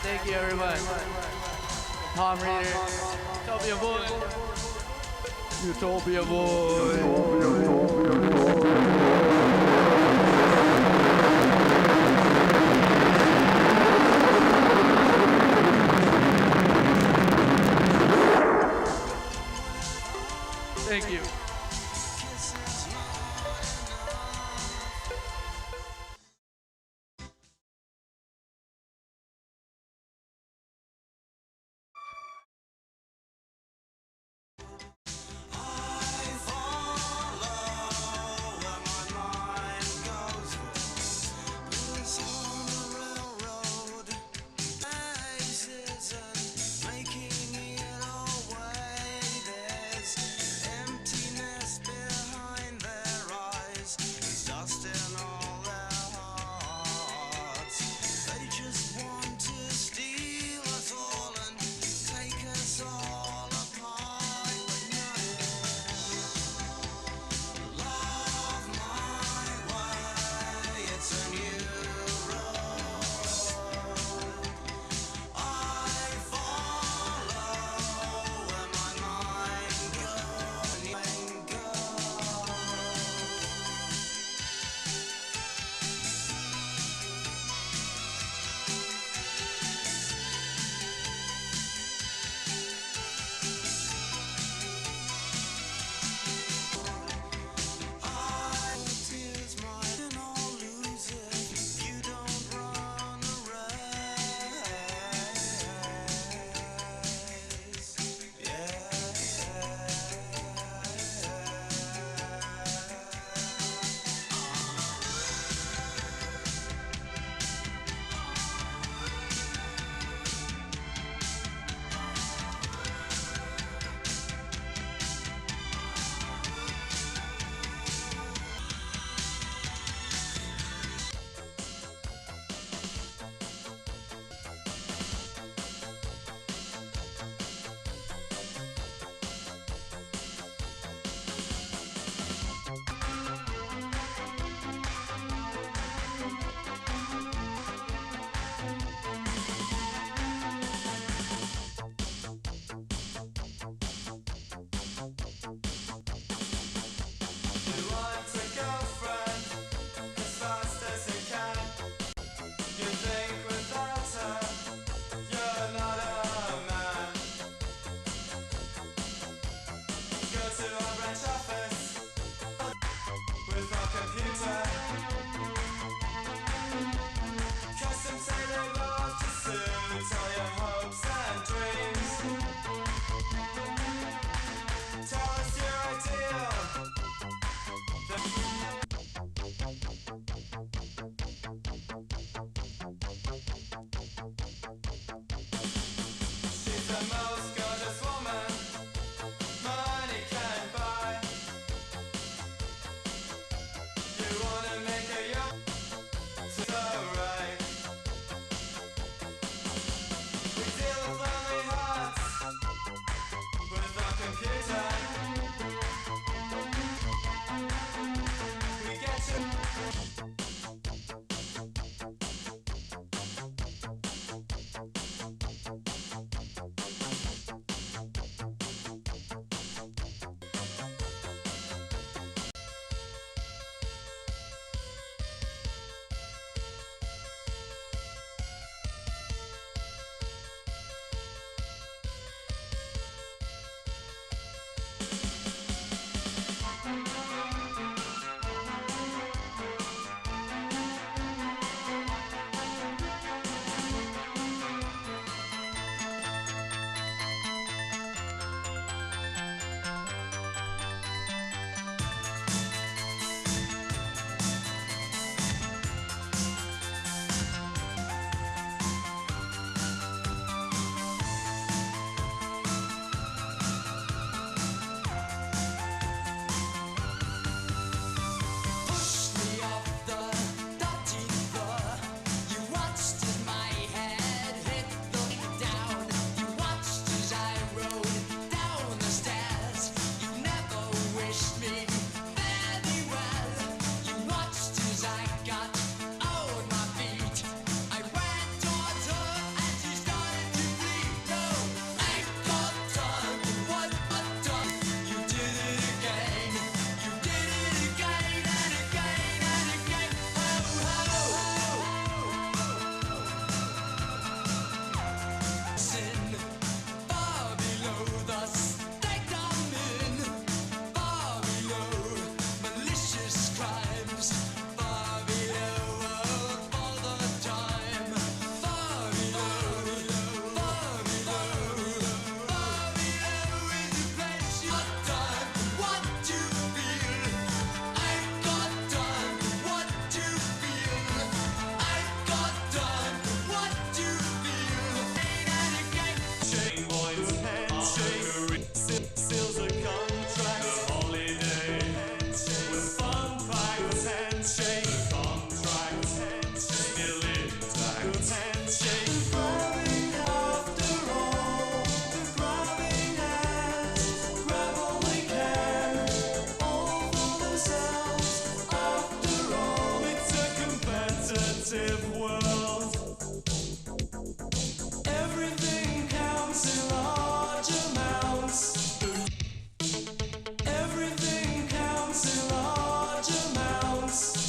thank you everyone. Palm Reader, Utopia Boy. Utopia Thank you. world. Everything counts in large amounts. Everything counts in large amounts.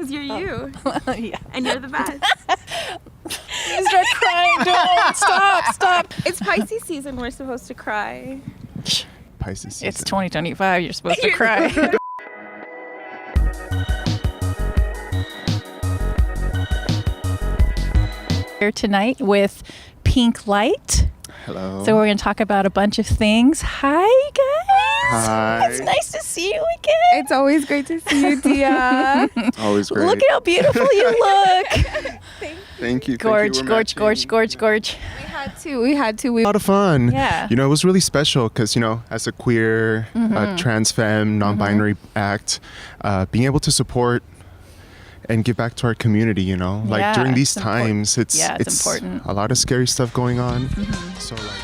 because you're you. Yeah. And you're the best. You start crying. Don't stop. It's Pisces season. We're supposed to cry. Pisces season. It's 2025. You're supposed to cry. Here tonight with Pink Light. Hello. So we're going to talk about a bunch of things. Hi, guys. Hi. It's nice to see you again. It's always great to see you, Dia. Always great. Look at how beautiful you look. Thank you. Gorge. We had to. A lot of fun. Yeah. You know, it was really special because, you know, as a queer, trans femme, non-binary act, being able to support and give back to our community, you know, like Yeah, during these it's important. times, it's important. a lot of scary stuff going on. So like.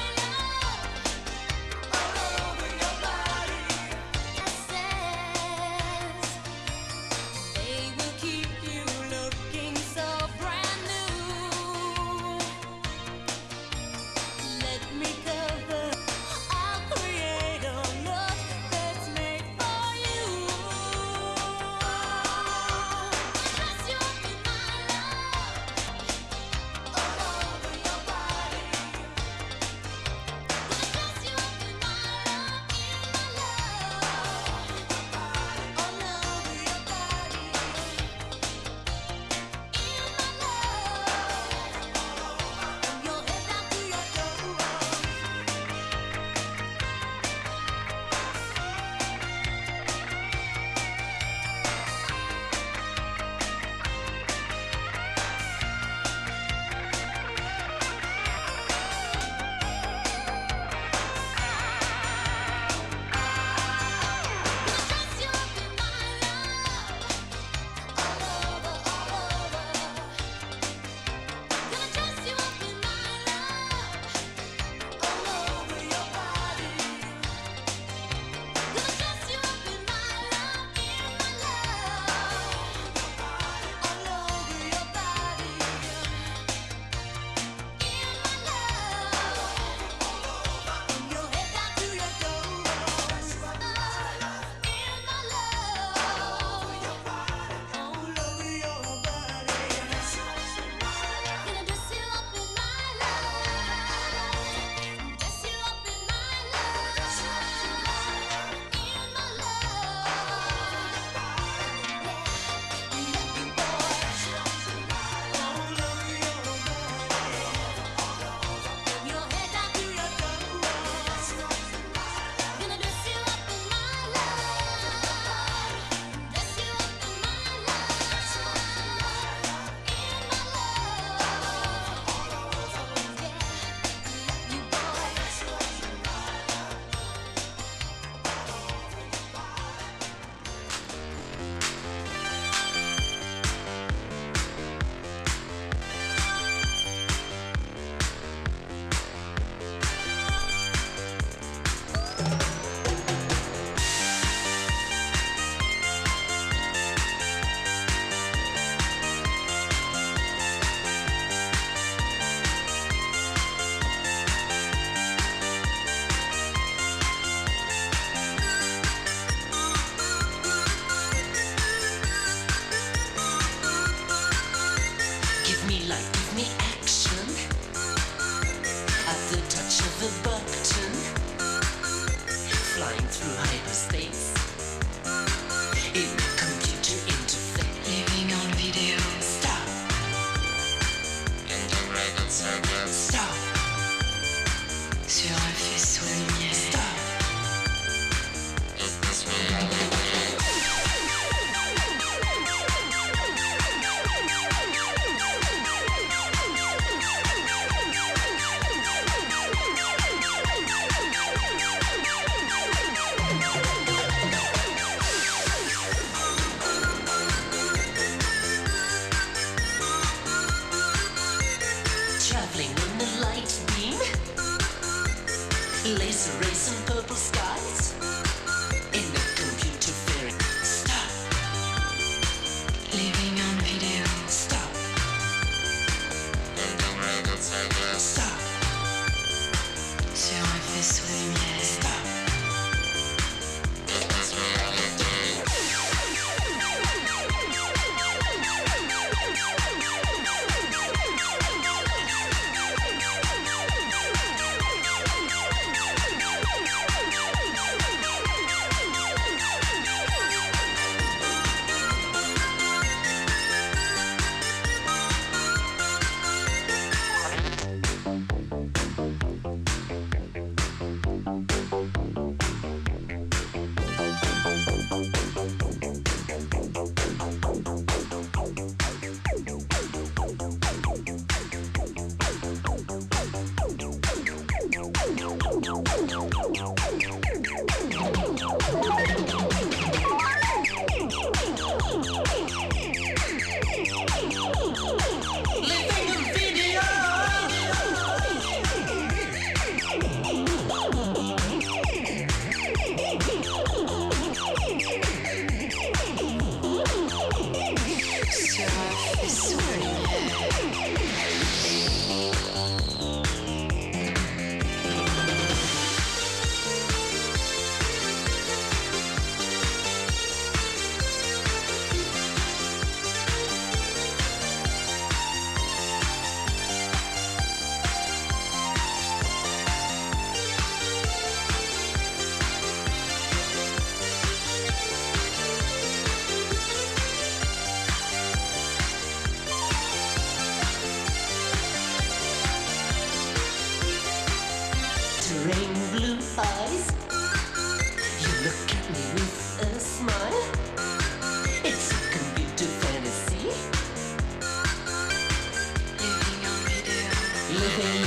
living,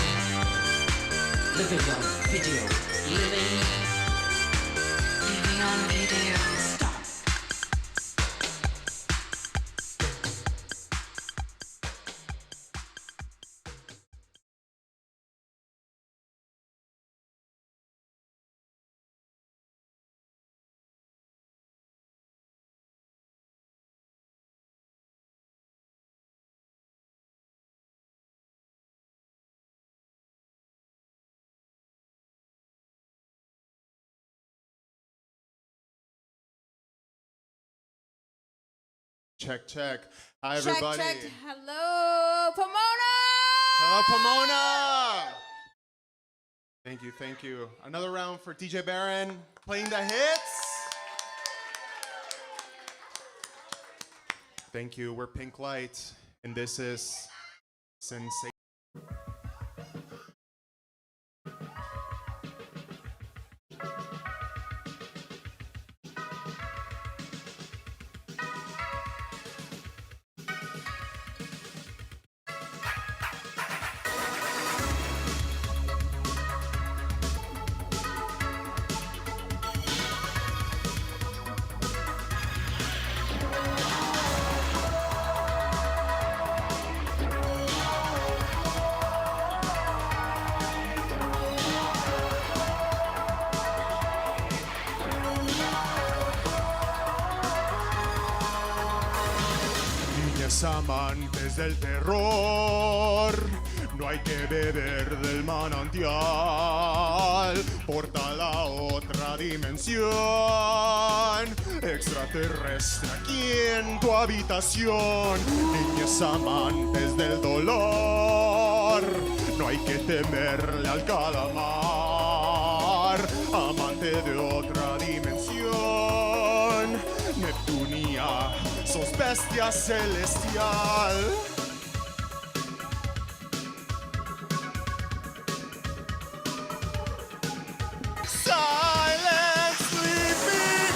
living on video, living on video. stop. Check, check. Hi, everybody. Check, check. Hello, Pomona! Hello, Pomona. Thank you, thank you. Another round for DJ Barron playing the hits. Thank you. We're Pink Light, and this is Sensation. Niñas amantes del terror, no hay que beber del manantial, porta la otra dimensión, extraterrestre aquí en tu habitación. Niñas amantes del dolor, no hay que temerle al calamar, amante de otra dimensión, Neptunia, sos bestia celestial. Silent sleeping.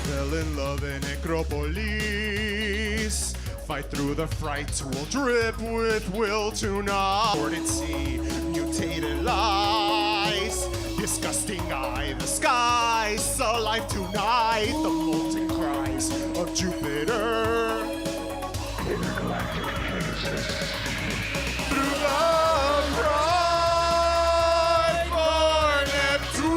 Fell in love in Necropolis. Fight through the fright, we'll drip with will tonight. Sordid sea, mutated lies, disgusting eye, the skies alive tonight. The molten cries of Jupiter. Through the bright for Neptunia.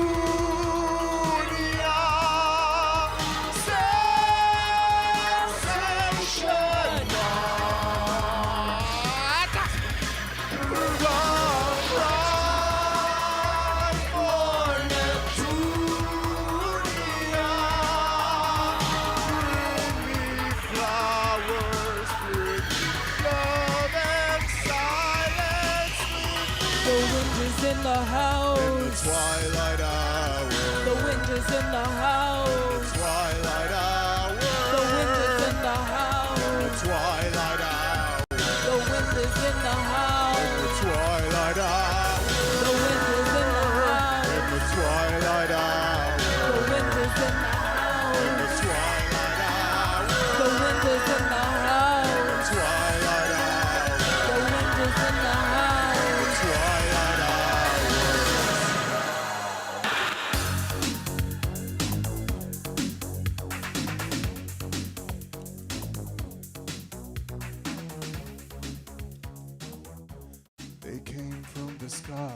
Sensation. Through the bright for Neptunia. Bring me flowers, bring me love and silence. The wind is in the house. In the twilight hour. The wind is in the house. Twilight hour. The wind is in the The house. twilight hour. The wind is in the house. The twilight hour. The wind is in the house. In the twilight hour. The wind is in the In house. the twilight hour. The wind is in the house. Twilight hour. The wind is in the house. Twilight hour. They came from the sky.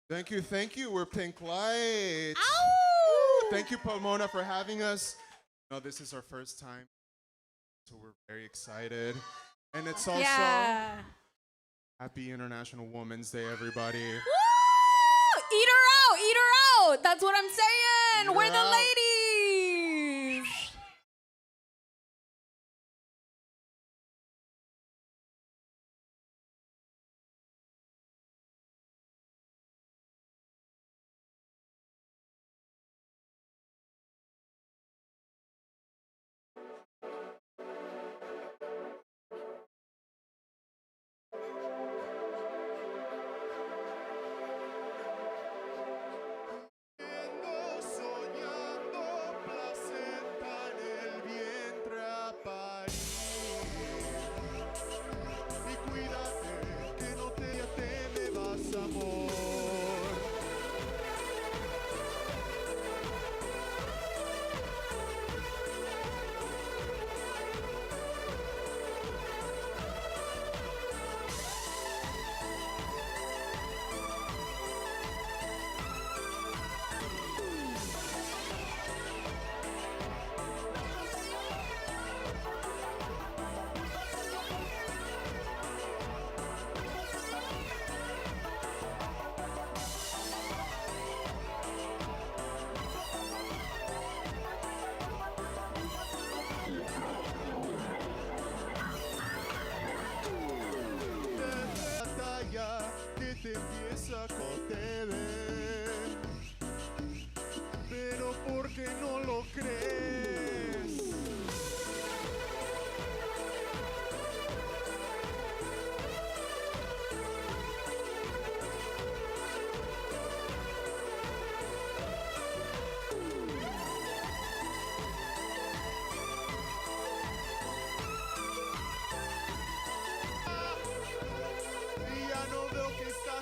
Thank you. We're Pink Light. Thank you, Pomona, for having us. No, this is our first time, so we're very excited. And it's also Happy International Women's Day, everybody. Woo! Eat her out! Eat her out! That's what I'm saying! Eat We're her the out. ladies!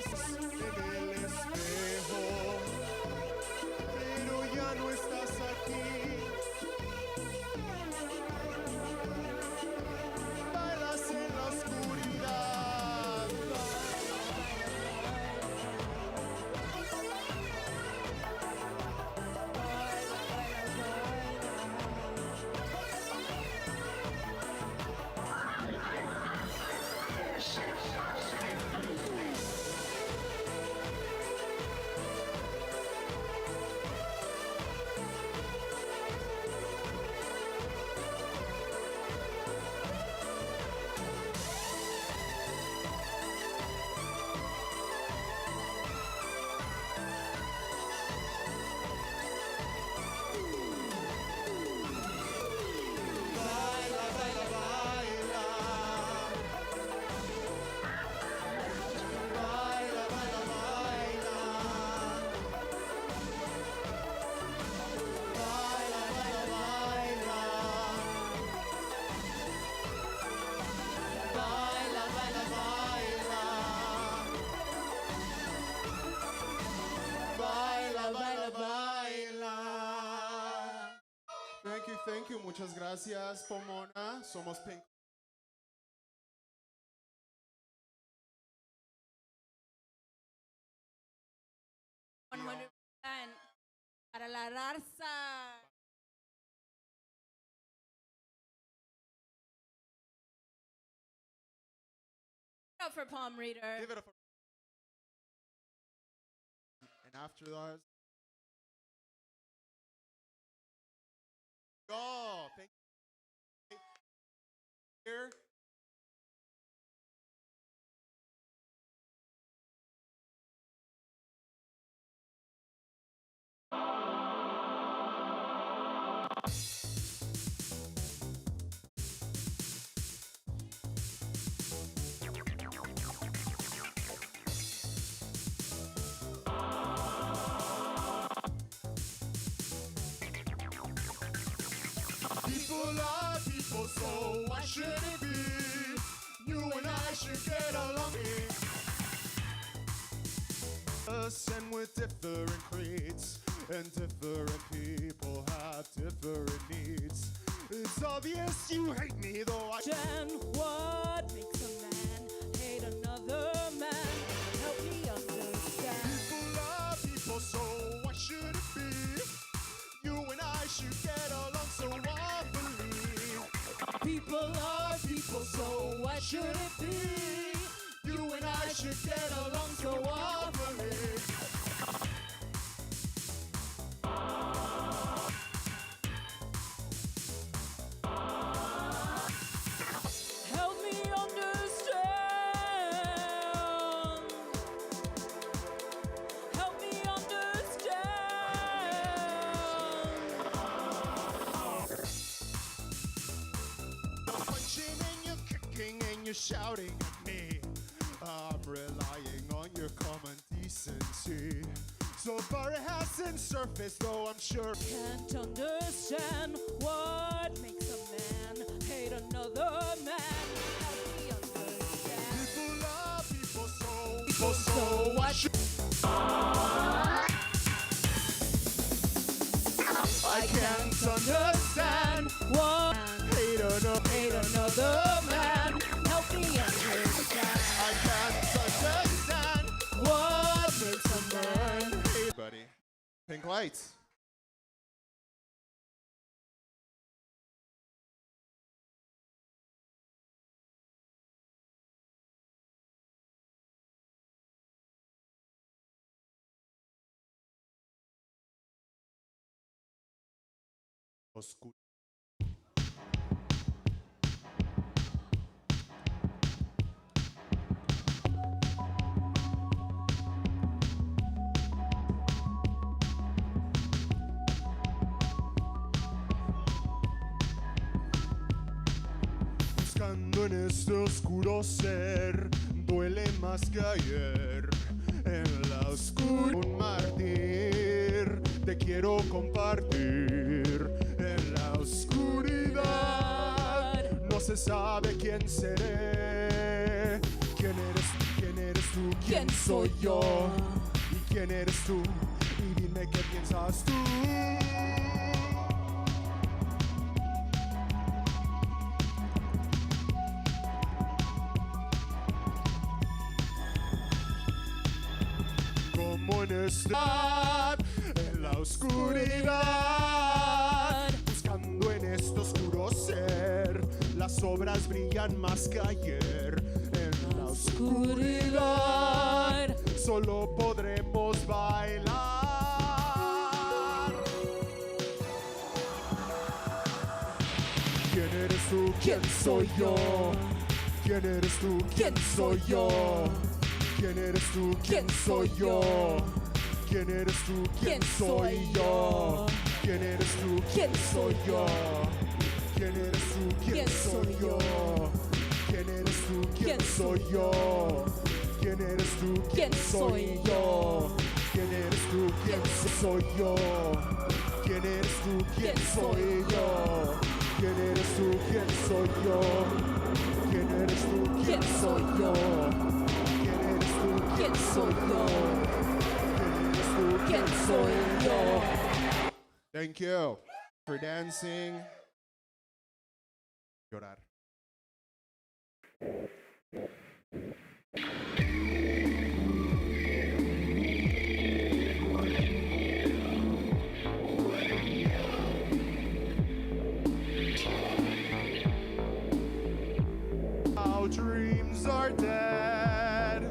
en el espejo, pero ya no estás aquí. Bailas en la oscuridad. Baila, baila, baila. Baila, baila, baila. Baila, baila, baila. Baila, baila, baila. Baila, baila, baila. Thank you. Muchas gracias, Pomona. Somos Pink. Para la raza. Give it up for Palm Reader. Give it up. And after that, oh, thank you. Here. People are people, so why should it be? You and I should get along. Us and with different creeds, and different people have different needs. It's obvious you hate me, though I Then what makes a man hate another man? Help me understand. People are people, so why should it be? You and I should get along, so I believe. People are people, so why should it be? You and I should get along, so I believe. Help me understand. Help me understand. Punching and you're kicking and you're shouting at me. I'm relying on your common decency. So far it hasn't surfaced, though I'm sure. Can't understand what makes a man hate another man. Help me understand. People are people, so why should I can't understand What hate another man? Help me understand. I can't understand What makes a man? hate. Buddy, pink lights. Oscuro. Buscando en este oscuro ser, duele más que ayer. En la oscuridad, un mártir, te quiero compartir. En la oscuridad, no se sabe quién seré. ¿Quién eres tú? ¿Quién soy yo? ¿Y quién eres tú? Y dime qué piensas tú. Como en en la oscuridad, buscando en este oscuro ser, las sombras brillan más que ayer. En la oscuridad solo podremos bailar. ¿Quién eres tú? ¿Quién soy yo? ¿Quién eres tú? ¿Quién soy yo? ¿Quién eres tú? ¿Quién soy yo? ¿Quién eres tú? ¿Quién soy yo? ¿Quién eres tú? ¿Quién soy yo? ¿Quién eres tú? ¿Quién soy yo? ¿Quién eres tú? ¿Quién soy yo? ¿Quién eres tú? ¿Quién soy yo? ¿Quién eres tú? ¿Quién soy yo? ¿Quién eres tú? ¿Quién soy yo? ¿Quién eres tú? ¿Quién soy yo? ¿Quién eres tú? ¿Quién soy yo? ¿Quién soy yo? ¿Quién soy yo? Thank you for dancing. Llorar. Our dreams are dead.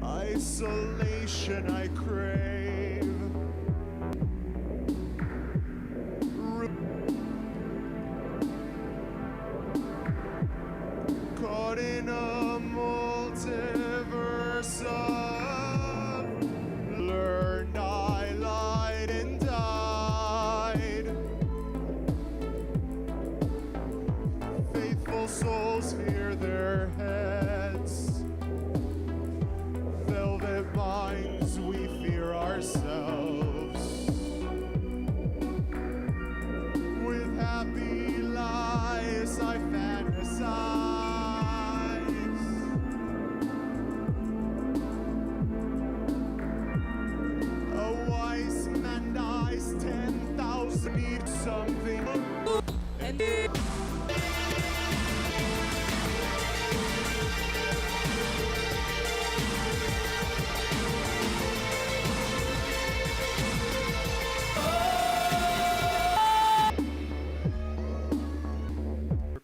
Isolation I crave. Caught in a multiverse of learned I lied and died. Faithful souls fear their heads. Velvet minds, we fear ourselves. With happy lies, I fantasize. A wise man dies, 10,000 need something. And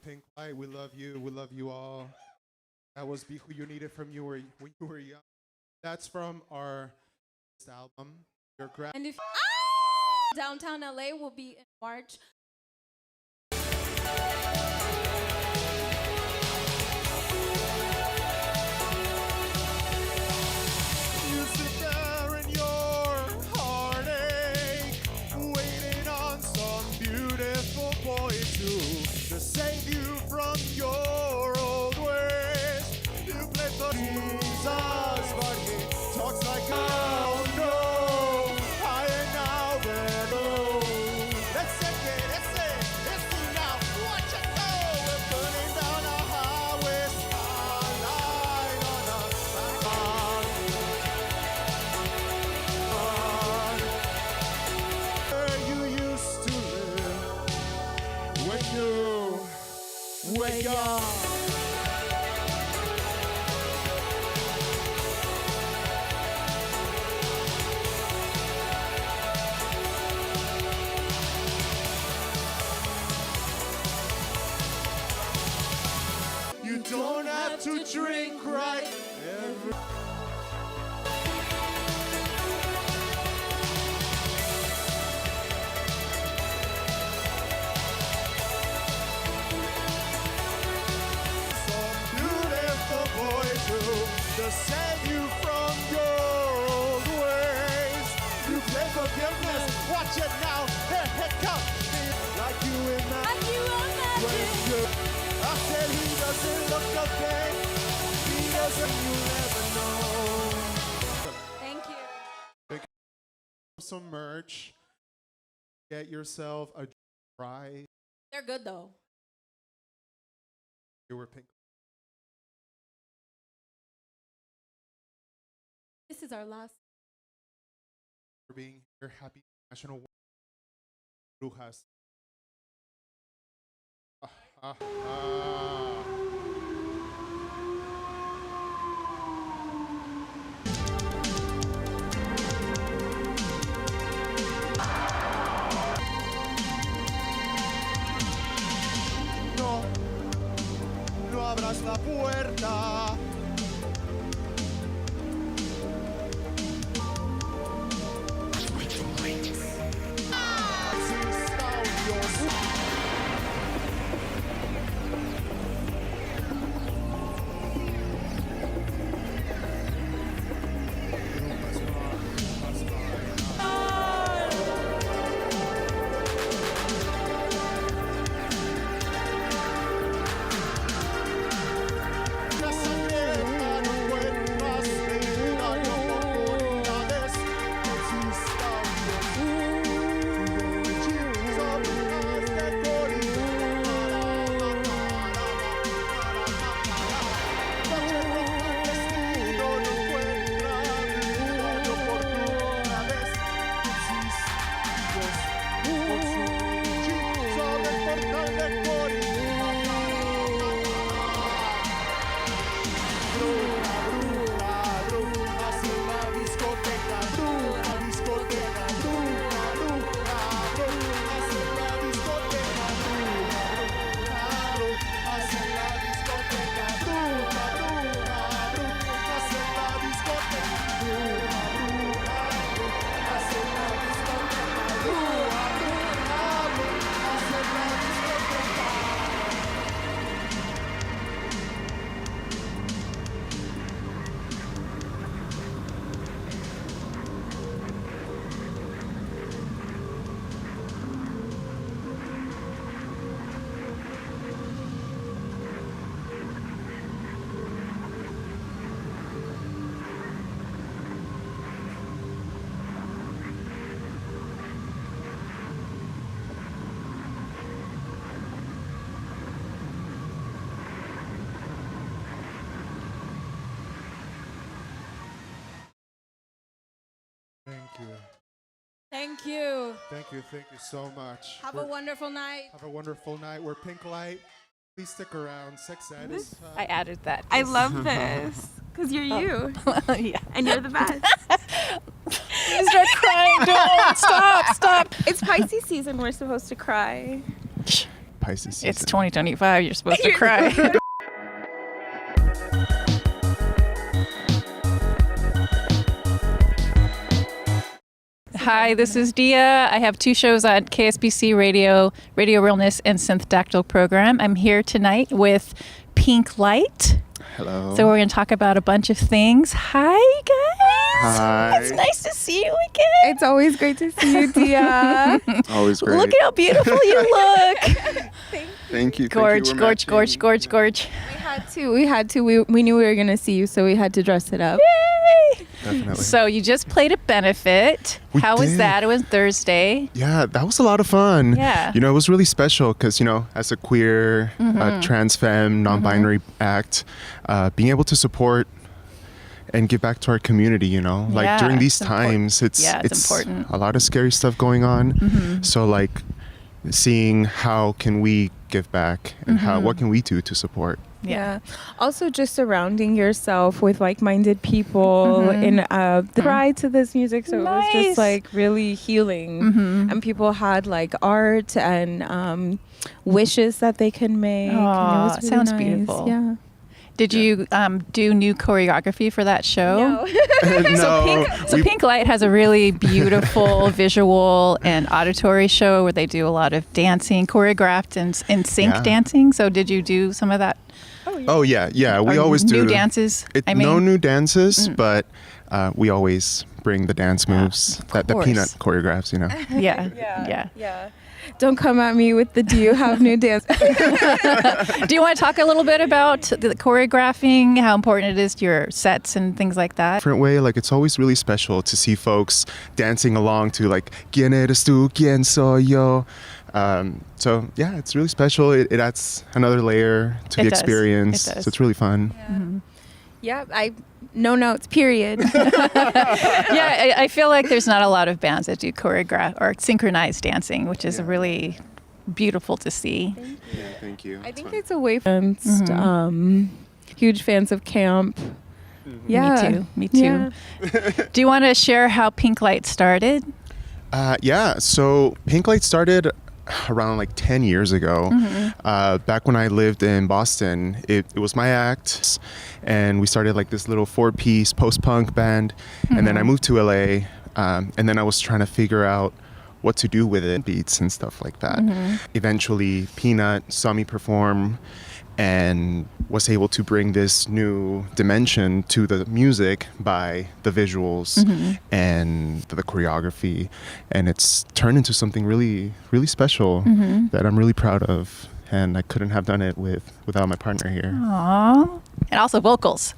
Pink Light, we love you. We love you all. That was Be Who You Needed from you when you were young. That's from our album. Your grand. And if downtown LA will be in March. You sit there in your heartache, waiting on some beautiful boy to save you from your old ways. You play for Jesus, but he talks like oh no, higher now than low. Let's take it, let's see now. Watch it go. We're burning down our highways, starlight on a where you used to live when you wake up. You don't have to drink right every. Some beautiful boy to save you from your old ways. You play forgiveness, watch it now. Here it comes. Like you imagine. When you, I said he doesn't look a thing. He doesn't, you never know. Thank you. Some merch. Get yourself a prize. They're good though. You were Pink. This is our last. For being here. Happy National Brujas. No, no abras la puerta. Thank you. Thank you so much. Have a wonderful night. Have a wonderful night. We're Pink Light. Please stick around. Sexette is. I added that. I love this because you're you Yeah. and you're the best. Start crying. Don't stop. It's Pisces season. We're supposed to cry. Pisces season. It's 2025. You're supposed to cry. Hi, this is Dia. I have 2 shows on KSBC Radio, Radio Realness, and Synth Dactyl program. I'm here tonight with Pink Light. Hello. So we're going to talk about a bunch of things. Hi, guys. Hi. It's nice to see you again. It's always great to see you, Dia. Always great. Look at how beautiful you look. Thank you. Gorge. We had to. We knew we were gonna see you, so we had to dress it up. Yay! Definitely. So you just played a benefit. We How was did. that? It was Thursday. Yeah, that was a lot of fun. Yeah. You know, it was really special because, as a queer, trans femme, non-binary act, being able to support and give back to our community, like Yeah, during these it's important. times, it's important. a lot of scary stuff going on. So like seeing how can we give back and what can we do to support. Yeah. Also, just surrounding yourself with like-minded people in the ride to this music. So it was Nice. just like really healing. And people had like art and wishes that they can make. And it Aw, was really sounds nice. beautiful. Yeah. Did you do new choreography for that show? No, So Pink Light has a really beautiful visual and auditory show where they do a lot of dancing, choreographed and in sync Yeah. dancing. So did you do some of that? Oh yeah. We Or always new do dances. no new dances, but we always bring the dance moves that the course. Peanut choreographs. Yeah. Don't come at me with the do you have new dance? Do you want to talk a little bit about the choreographing, how important it is to your sets and things like that? Different way, like it's always really special to see folks dancing along to like ¿Quién eres tú? ¿Quién soy yo? So yeah, it's really special. It adds another layer to It the does. experience. It does. So it's really fun. Yep, no notes, period. Yeah, I feel like there's not a lot of bands that do choreograph or synchronized dancing, which is really beautiful to see. Yeah, thank you. I think it's a way from huge fans of camp. Yeah. Me too. Yeah. Do you want to share how Pink Light started? Yeah, so Pink Light started around like 10 years ago. Back when I lived in Boston, it was my act, and we started like this little 4-piece post-punk band, and then I moved to LA, and then I was trying to figure out what to do with it, beats and stuff like that. Eventually, Peanut saw me perform and was able to bring this new dimension to the music by the visuals and the choreography, and it's turned into something really, really special that I'm really proud of, and I couldn't have done it without my partner here. Aww. And also vocals.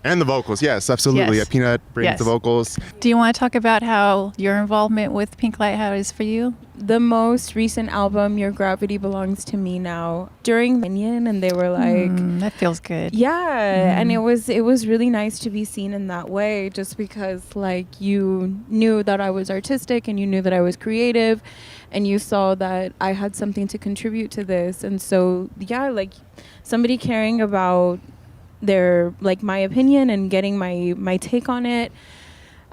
And the vocals, yes, absolutely. Yes. Peanut brings the vocals. Do you want to talk about how your involvement with Pink Light, how it is for you? The most recent album, Your Gravity Belongs to Me Now, during Minion, and they were like, that feels good. yeah, and it was really nice to be seen in that way, just because like you knew that I was artistic and you knew that I was creative, and you saw that I had something to contribute to this, and so yeah, like somebody caring about their like my opinion and getting my take on it.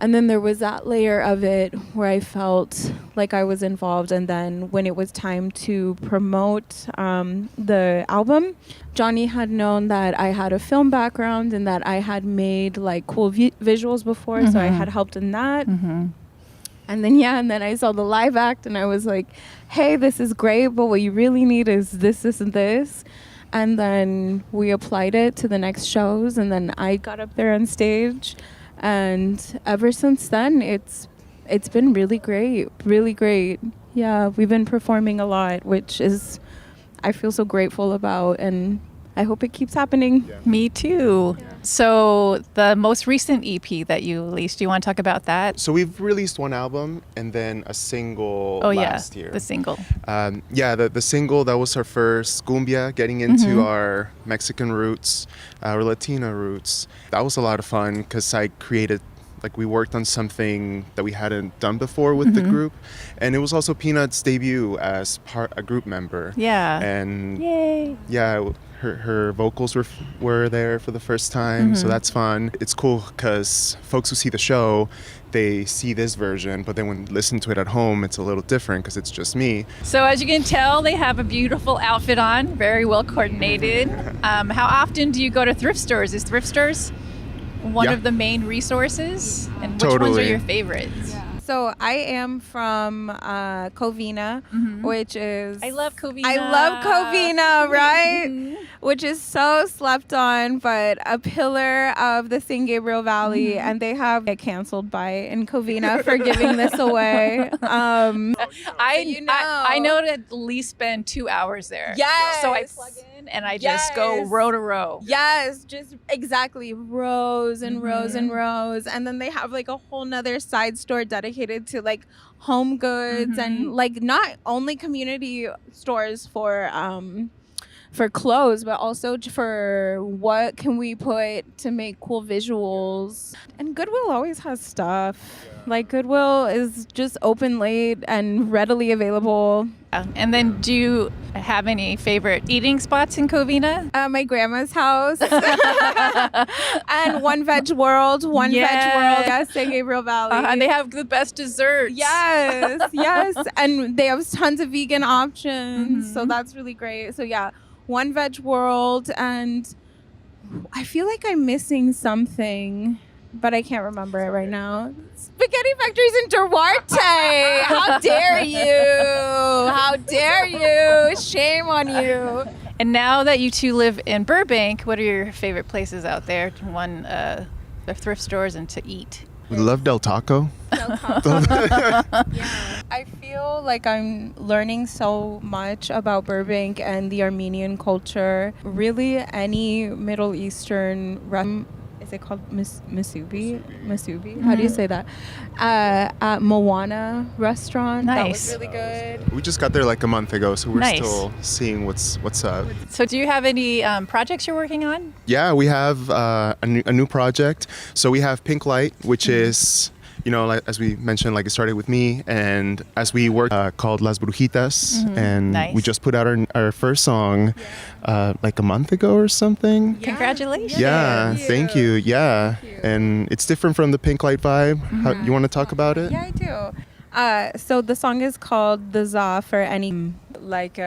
And then there was that layer of it where I felt like I was involved. And then when it was time to promote the album, Johnny had known that I had a film background and that I had made like cool visuals before. So I had helped in that. And then I saw the live act and I was like, hey, this is great, but what you really need is this, and this. And then we applied it to the next shows, and then I got up there on stage, and ever since then it's been really great. Yeah, we've been performing a lot, which is I feel so grateful about, and I hope it keeps happening. Me too. So the most recent EP that you released, do you want to talk about that? So we've released one album and then a single last year. The single. The single, that was our first cumbia, getting into our Mexican roots, our Latina roots. That was a lot of fun because I created, like we worked on something that we hadn't done before with the group. And it was also Peanut's debut as a group member. Yeah. And yay. Yeah, her vocals were there for the first time, so that's fun. It's cool because folks who see the show, they see this version, but then when they listen to it at home, it's a little different because it's just me. So as you can tell, they have a beautiful outfit on, very well coordinated. How often do you go to thrift stores? Is thrift stores one of the main resources? And which ones are your favorites? So I am from Covina, which is... I love Covina. Right? Which is so slept on, but a pillar of the San Gabriel Valley, and they have get canceled by in Covina for giving this away. I know to at least spend 2 hours there. Yes. So I plug in and I just go row to row. Yes, just exactly rows and rows and rows. And then they have like a whole nother side store dedicated to like home goods and like not only community stores for clothes, but also for what can we put to make cool visuals. And Goodwill always has stuff. Like Goodwill is just open late and readily available. And then do you have any favorite eating spots in Covina? My grandma's house. And One Veg World, yes, San Gabriel Valley. And they have the best desserts. Yes. And they have tons of vegan options. So that's really great. So yeah, One Veg World, and I feel like I'm missing something, but I can't remember it right now. Spaghetti Factory's in Duarte. How dare you? How dare you? Shame on you. And now that you two live in Burbank, what are your favorite places out there? The thrift stores and to eat? We love Del Taco. I feel like I'm learning so much about Burbank and the Armenian culture. Really, any Middle Eastern is it called Masubi? How do you say that? At Moana restaurant. That was Nice. really good. We just got there like a month ago, so we're Nice. still seeing what's up. So do you have any projects you're working on? Yeah, we have a new project. So we have Pink Light, which is, you know, like, as we mentioned, like it started with me, and as we work called Las Brujitas, and Nice. we just put out our first song like a month ago or something. Congratulations. Yeah, thank you. Yeah, and it's different from the Pink Light vibe. How, you want to talk about it? Yeah, I do. So the song is called The Za for any like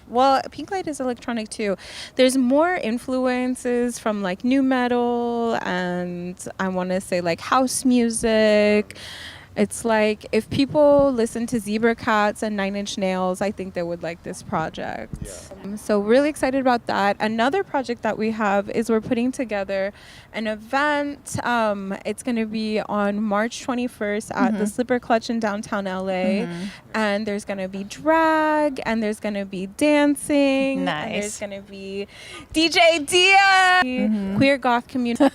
well, Pink Light is electronic too. There's more influences from like new metal and I want to say like house music. It's like if people listen to Zebra Cats and Nine Inch Nails, I think they would like this project. So really excited about that. Another project that we have is we're putting together an event. It's going to be on March 21st at the Slipper Clutch in downtown LA. And there's going to be drag and there's going to be dancing. Nice. And there's going to be DJ Dia, queer goth community.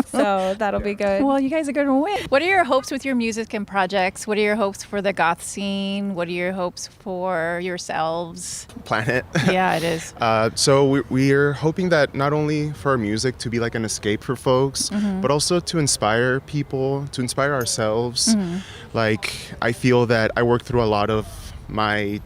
So that'll be good. Well, you guys are going to win. What are your hopes with your music and projects? What are your hopes for the goth scene? What are your hopes for yourselves? Planet. Yeah, it is. So we're hoping that not only for our music to be like an escape for folks, but also to inspire people, to inspire ourselves. Like, I feel that I work through a lot of my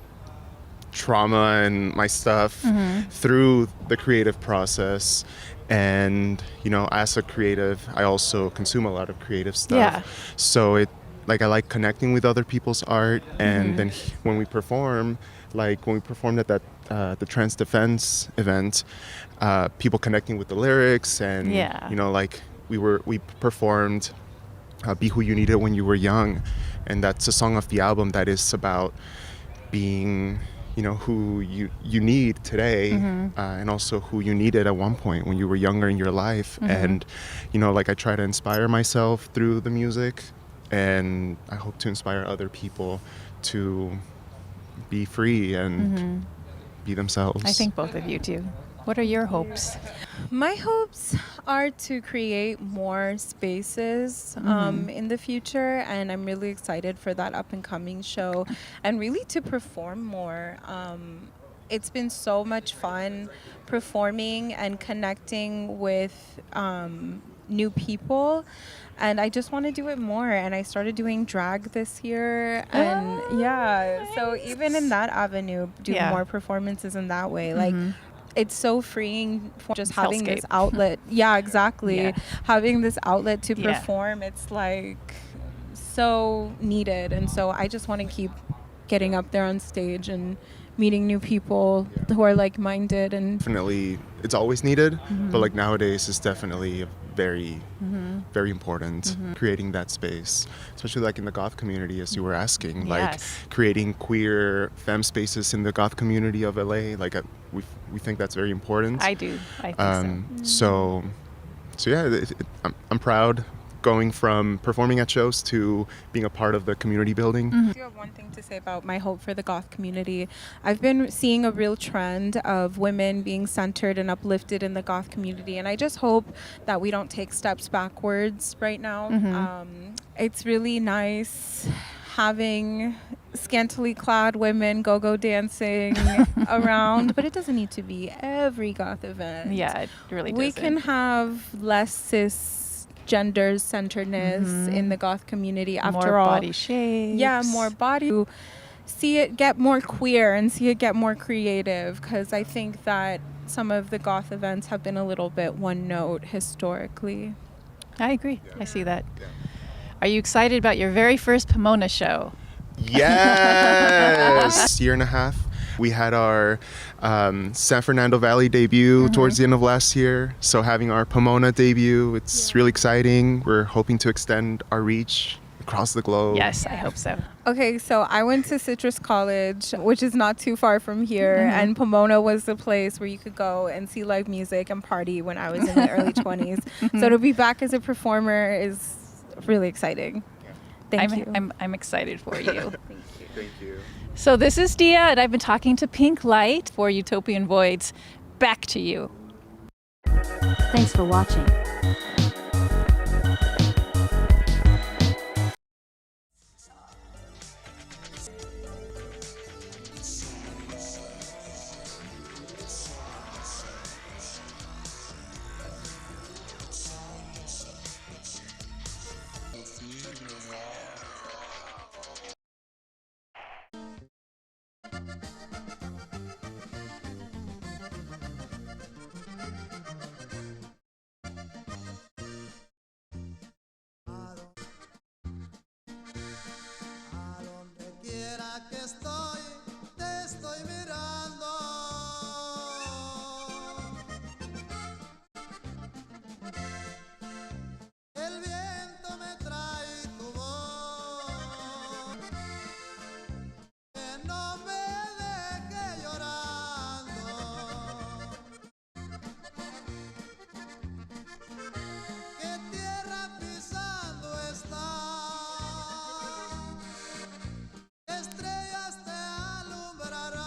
trauma and my stuff through the creative process. And, you know, as a creative, I also consume a lot of creative stuff. Yeah. So I like connecting with other people's art. And then when we performed at that the Trans Defense event, people connecting with the lyrics and, you know, like we performed Be Who You Needed When You Were Young. And that's a song off the album that is about being, you know, who you need today, and also who you needed at one point when you were younger in your life. And, you know, like I try to inspire myself through the music, and I hope to inspire other people to be free and be themselves. I think both of you do. What are your hopes? My hopes are to create more spaces in the future, and I'm really excited for that up and coming show and really to perform more. It's been so much fun performing and connecting with new people, and I just want to do it more. And I started doing drag this year, and so even in that avenue, do more performances in that way. Like, it's so freeing for just having this outlet. Yeah, exactly. Having this outlet to perform, it's like so needed. And so I just want to keep getting up there on stage and meeting new people who are like-minded. And Definitely, it's always needed, but like nowadays it's definitely very, very important, creating that space, especially like in the goth community, as you were asking, like creating queer femme spaces in the goth community of LA. Like we think that's very important. I do. I think so yeah, I'm proud going from performing at shows to being a part of the community building. I do have one thing to say about my hope for the goth community. I've been seeing a real trend of women being centered and uplifted in the goth community, and I just hope that we don't take steps backwards right now. It's really nice having scantily clad women go dancing around, but it doesn't need to be every goth event. Yeah, it really doesn't. We can have less cisgender centeredness in the goth community. After all, more body shapes. Yeah, more body. See it get more queer and see it get more creative, because I think that some of the goth events have been a little bit one note historically. I agree. I see that. Are you excited about your very first Pomona show? Yes! Year and a half. We had our San Fernando Valley debut towards the end of last year. So having our Pomona debut, it's really exciting. We're hoping to extend our reach across the globe. Yes, I hope so. Okay, so I went to Citrus College, which is not too far from here, and Pomona was the place where you could go and see live music and party when I was in my early 20s. So to be back as a performer is really exciting. Thank you. I'm excited for you. Thank you. So this is Dia, and I've been talking to Pink Light for Utopian Voids. Back to you. Thanks for watching. A donde quiera que estoy, te estoy mirando. El viento me trae tu voz, que no me deje llorando. Que tierra pisando está. Estrellas te alumbrarán,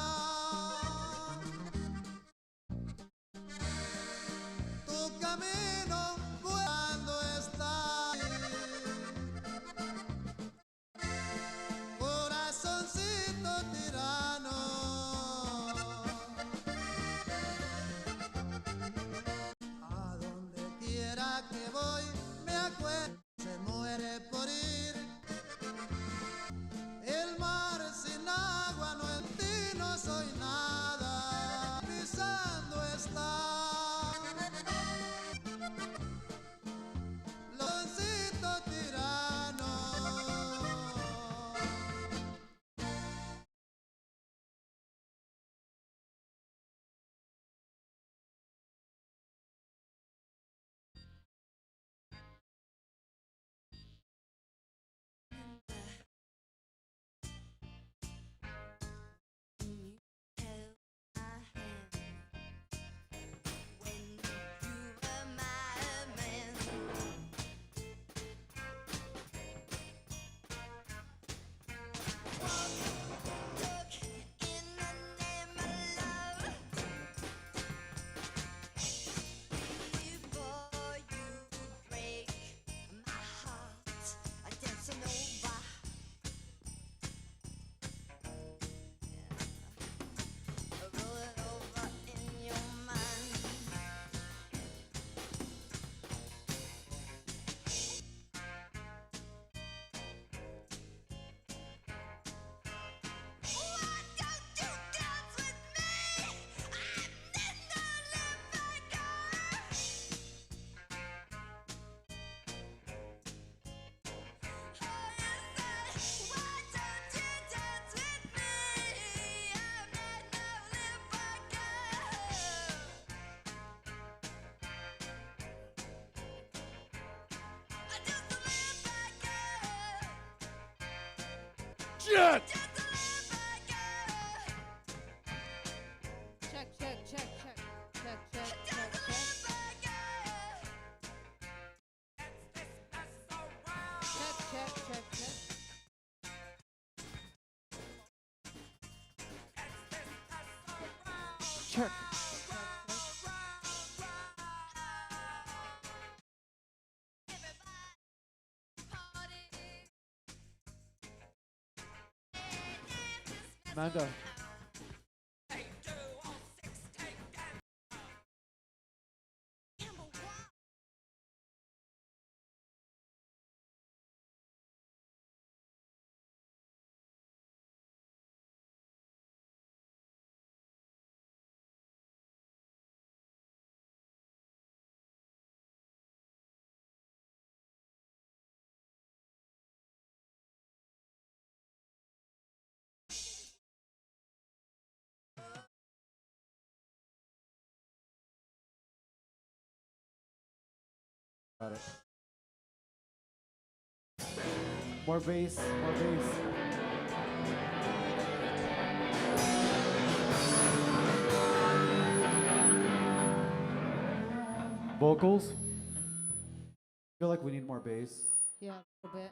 tu camino cuando está. Corazoncito tirano, a donde quiera que voy me acuerdo, se muere por ir. El mar sin agua, no en ti no soy nada. Pisando está. Loncito tirano. Shit! Check, check, check, check, check, check, check, check. Check, check, check, check. Check. Amanda. Got it. More bass, more bass. Vocals. I feel like we need more bass. Yeah, a little bit.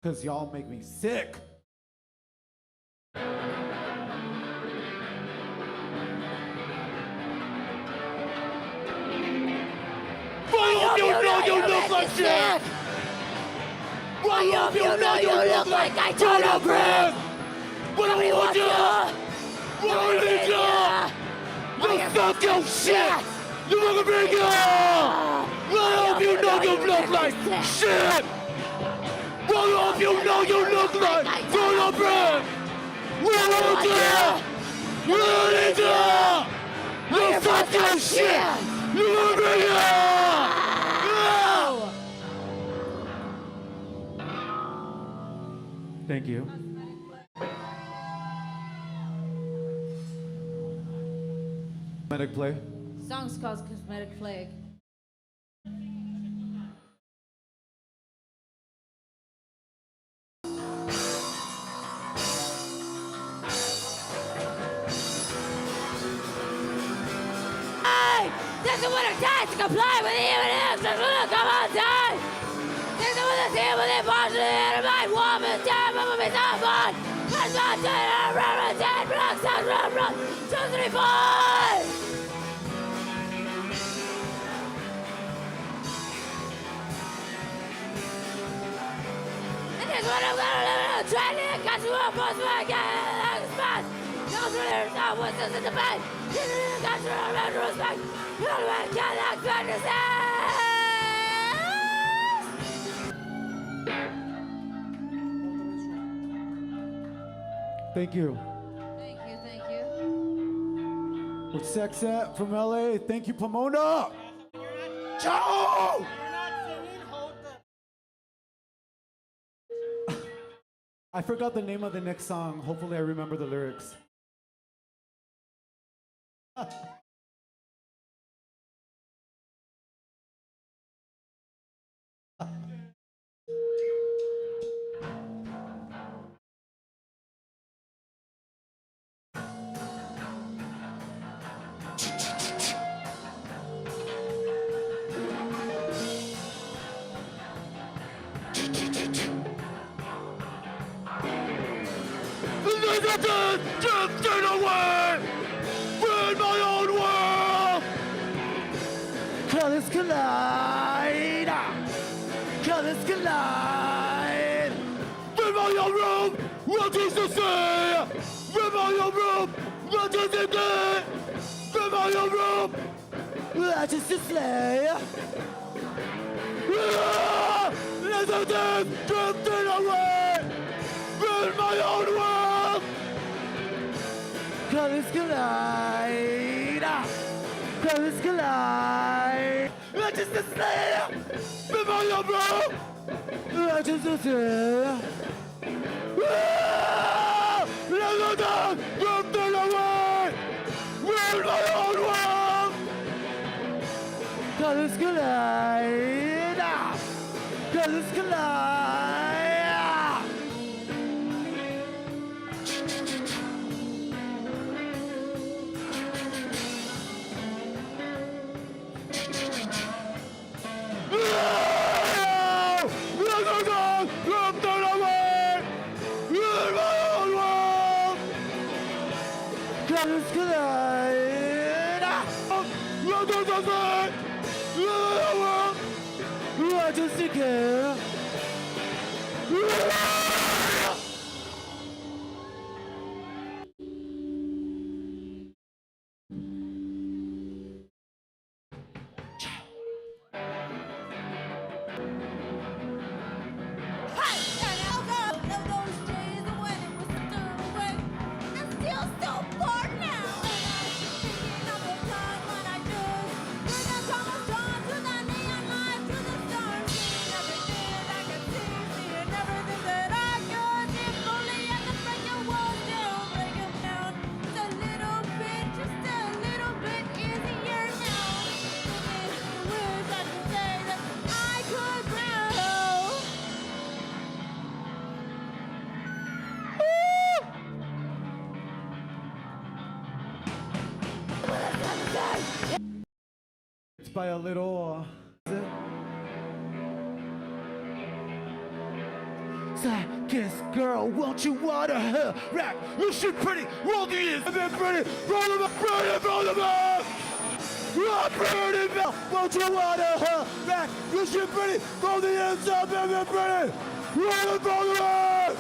Cause y'all make me sick. Why you know you look like shit? Why you know you look like I told a brick? What do you want to? What do you do? You fuck your shit! You wanna bring it on! Why hope you know you look like shit! Why hope you know you look like told a brick? What do you do? What do you do? You fuck your shit! You wanna bring it on! Thank you. Cosmetic play. Song's called Cosmetic Plague. Hey! This is what it takes to comply with the evidence. This is what it come on time. This is what the team with the emotion and my woman's time. I'm gonna be so fun. That's my dinner. Represent. Rock, sound, run, run. 2, 3, 4. And this is what I'm gonna live in. Trying to catch you up. Post my guy. Spot. No thrillers. No whistles in the bed. Got you around respect. You don't want to get that fantasy. Thank you. Thank you, thank you. With Sexette from LA. Thank you, Pomona. Ciao! I forgot the name of the next song. Hopefully I remember the lyrics. Drifting away in my own world. Colors collide. Colors collide. In my own room, what is to say? In my own room, what is it say? In my own room, What is to slay? little things drifting away in my own world. Colors collide. Colors collide. What is to say? In my own room. What is to say? Little things drifting away in my own world. Colors collide. Colors collide. Colors collide. What does it care? It's by a little Kiss girl, won't you water her rack? You should pretty, roll the ears, and then pretty, roll them up, roll them up. Pretty bell, won't you water her back? You should pretty, roll the ears up, and then pretty, roll them up.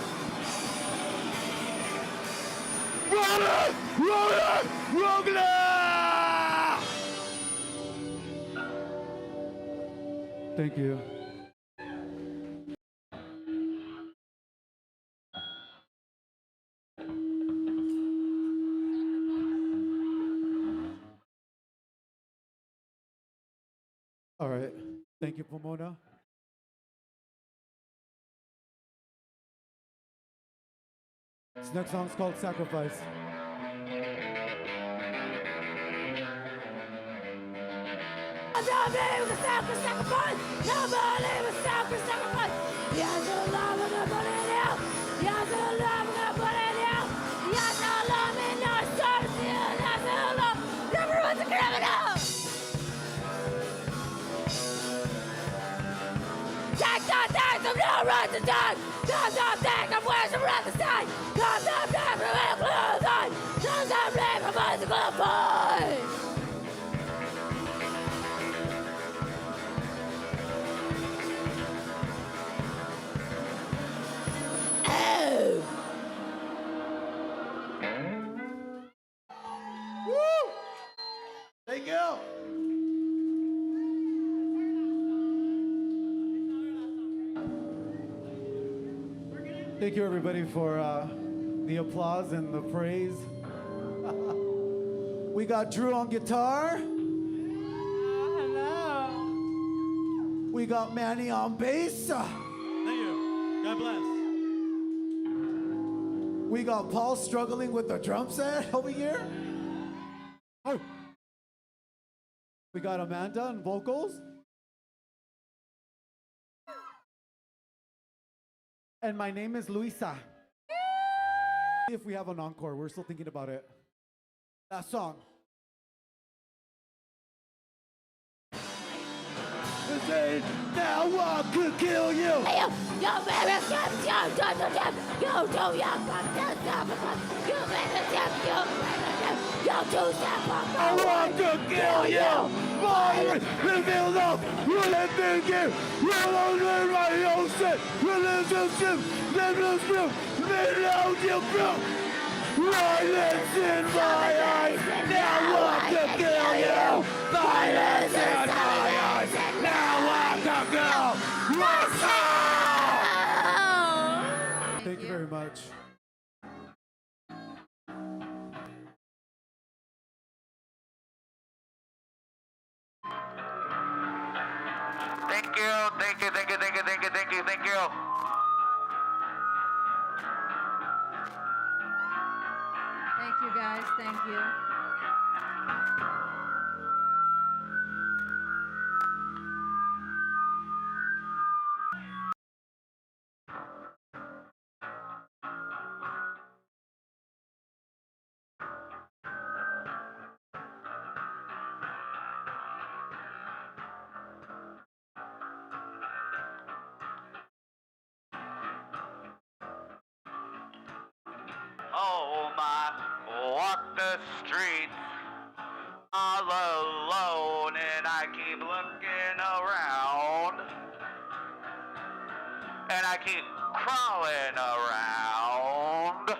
Roll it, roll it, roll it. Thank you. All right. Thank you, Pomona. This next song's called Sacrifice. Nobody was sacrifice. Nobody was sacrifice. Yes, I love it, I put it out. Yes, I love it, I put it out. Yes, I love it, no certainty. Yes, I love everyone's a criminal. Take some no right to die. Come take I'm where's the rest of the side. Come take from the clothes on. Come take from the clothes on. Woo! Thank you. Thank you, everybody, for the applause and the praise. We got Drew on guitar. Hello. We got Manny on bass. Thank you. God bless. We got Paul struggling with the drum set over here. Oh. We got Amanda on vocals. And my name is Luisa. If we have an encore, we're still thinking about it. That song. Now I could kill you. Yo, baby, you too young, you baby, you too young, I want to kill you. Fire, reveal up, really thinking, roll over my own shit, relationship, relationship, without your group. Violence in my eyes, now I want to kill you. Violence in my eyes, now I want to kill. Thank you very much. Thank you, thank you, thank you, thank you, thank you, thank you, thank you. Thank you, guys. Thank you. Oh my, walk the streets all alone and I keep looking around and I keep crawling around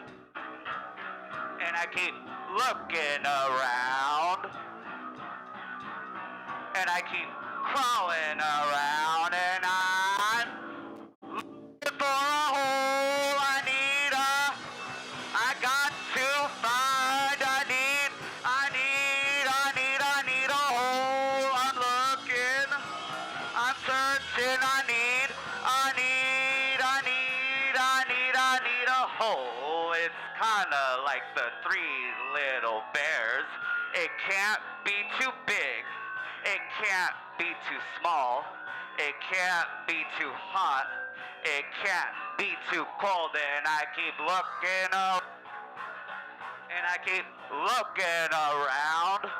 and I keep looking around and I keep crawling around and I'm looking for a hole. I got to find, I need a hole. I'm looking, I'm searching, I need a hole. It's kinda like the three little bears. It can't be too big, it can't be too small, it can't be too hot, it can't be too cold, and I keep looking up. And I keep looking around.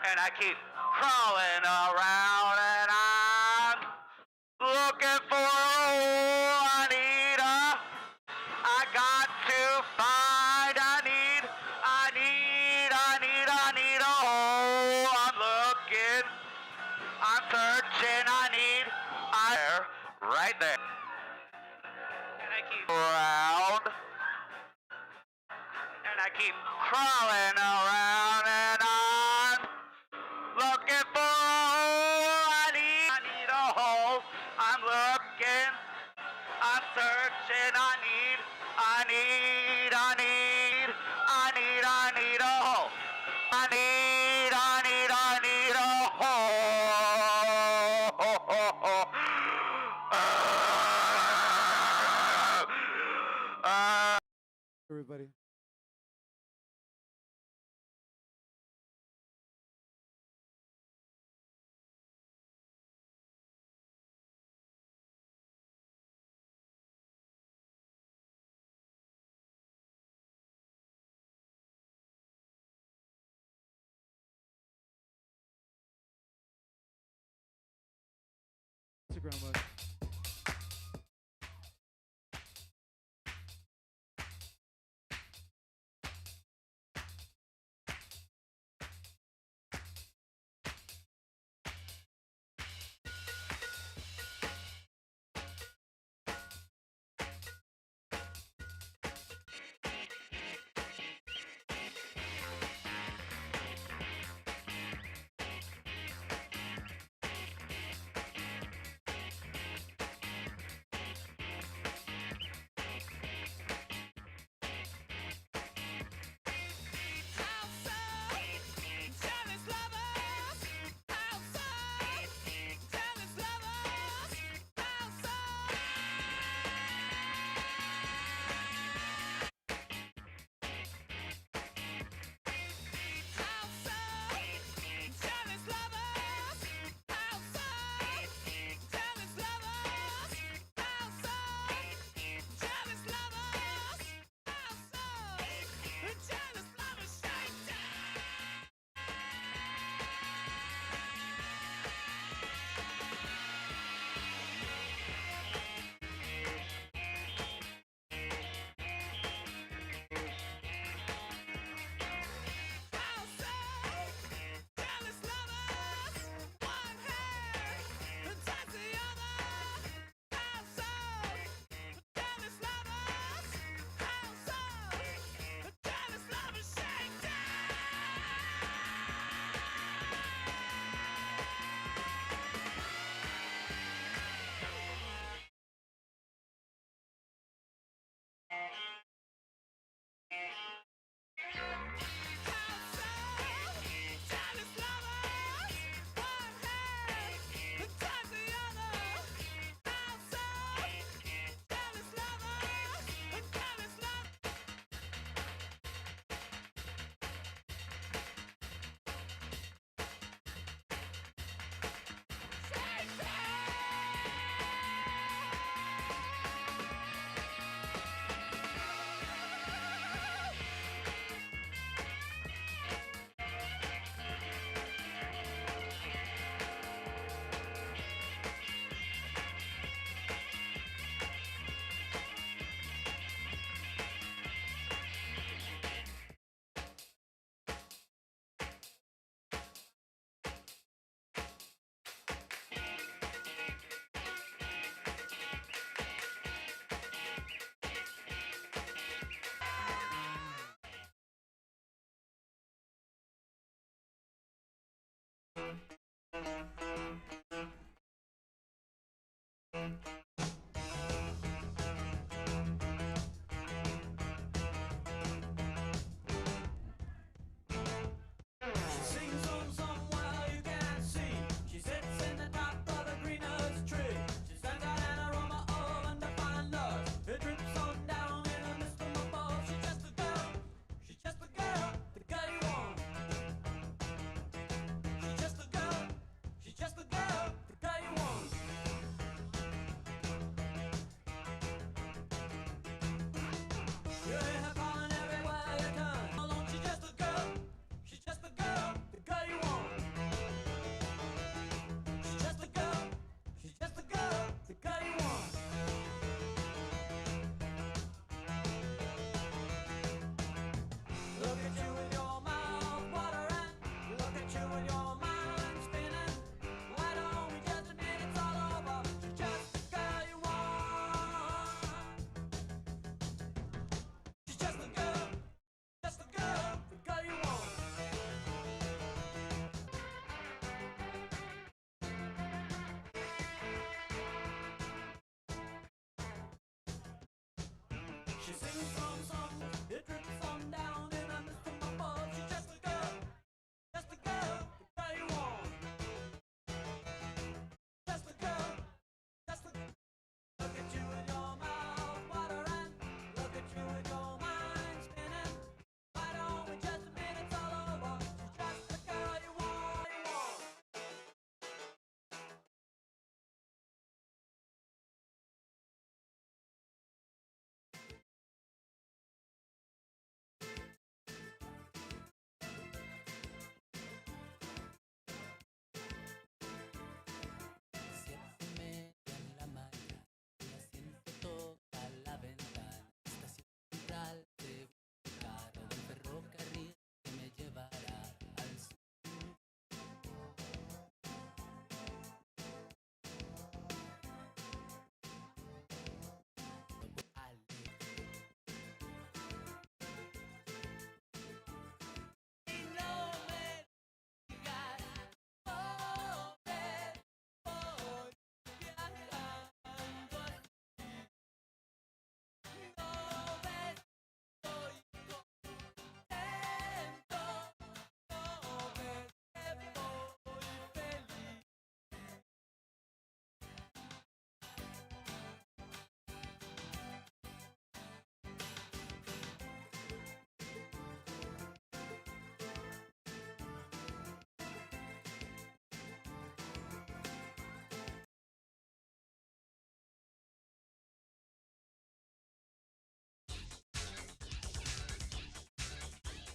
And I keep crawling around. And I'm looking for a I need air right there. And I keep around. And I keep crawling around and I'm looking for a hole. I need a hole. I'm looking. I'm searching. I need a hole. I need a hole. Everybody. Instagram button.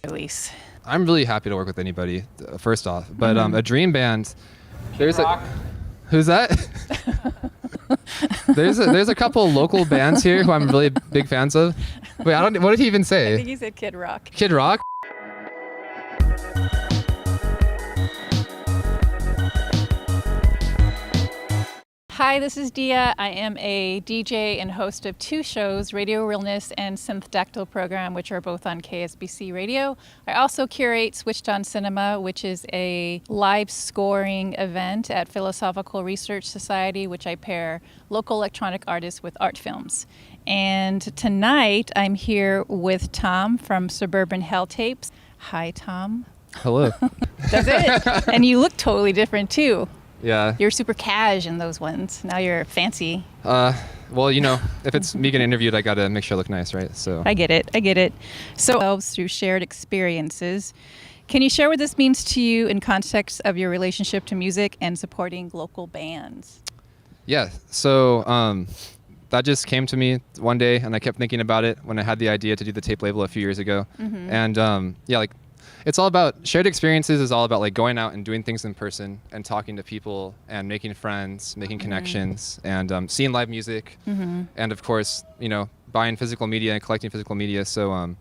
Release. I'm really happy to work with anybody, first off. But a dream band, there's who's that? there's a couple local bands here who I'm really big fans of. Wait, what did he even say? I think he said Kid Rock. Kid Rock? Hi, this is Dia. I am a DJ and host of 2 shows, Radio Realness and Synth Dactyl Program, which are both on KSBC Radio. I also curate Switched On Cinema, which is a live scoring event at Philosophical Research Society, which I pair local electronic artists with art films. And tonight I'm here with Tom from Suburban Hell Tapes. Hi, Tom. Hello. That's it. And you look totally different too. Yeah. You're super cash in those ones. Now you're fancy. Well, you know, if it's me getting interviewed, I gotta make sure I look nice, right? So I get it. So through shared experiences, can you share what this means to you in context of your relationship to music and supporting local bands? Yeah. So that just came to me one day, and I kept thinking about it when I had the idea to do the tape label a few years ago. And yeah, like, it's all about shared experiences. Is all about like going out and doing things in person and talking to people and making friends, making connections, and seeing live music, and of course, you know, buying physical media and collecting physical media. So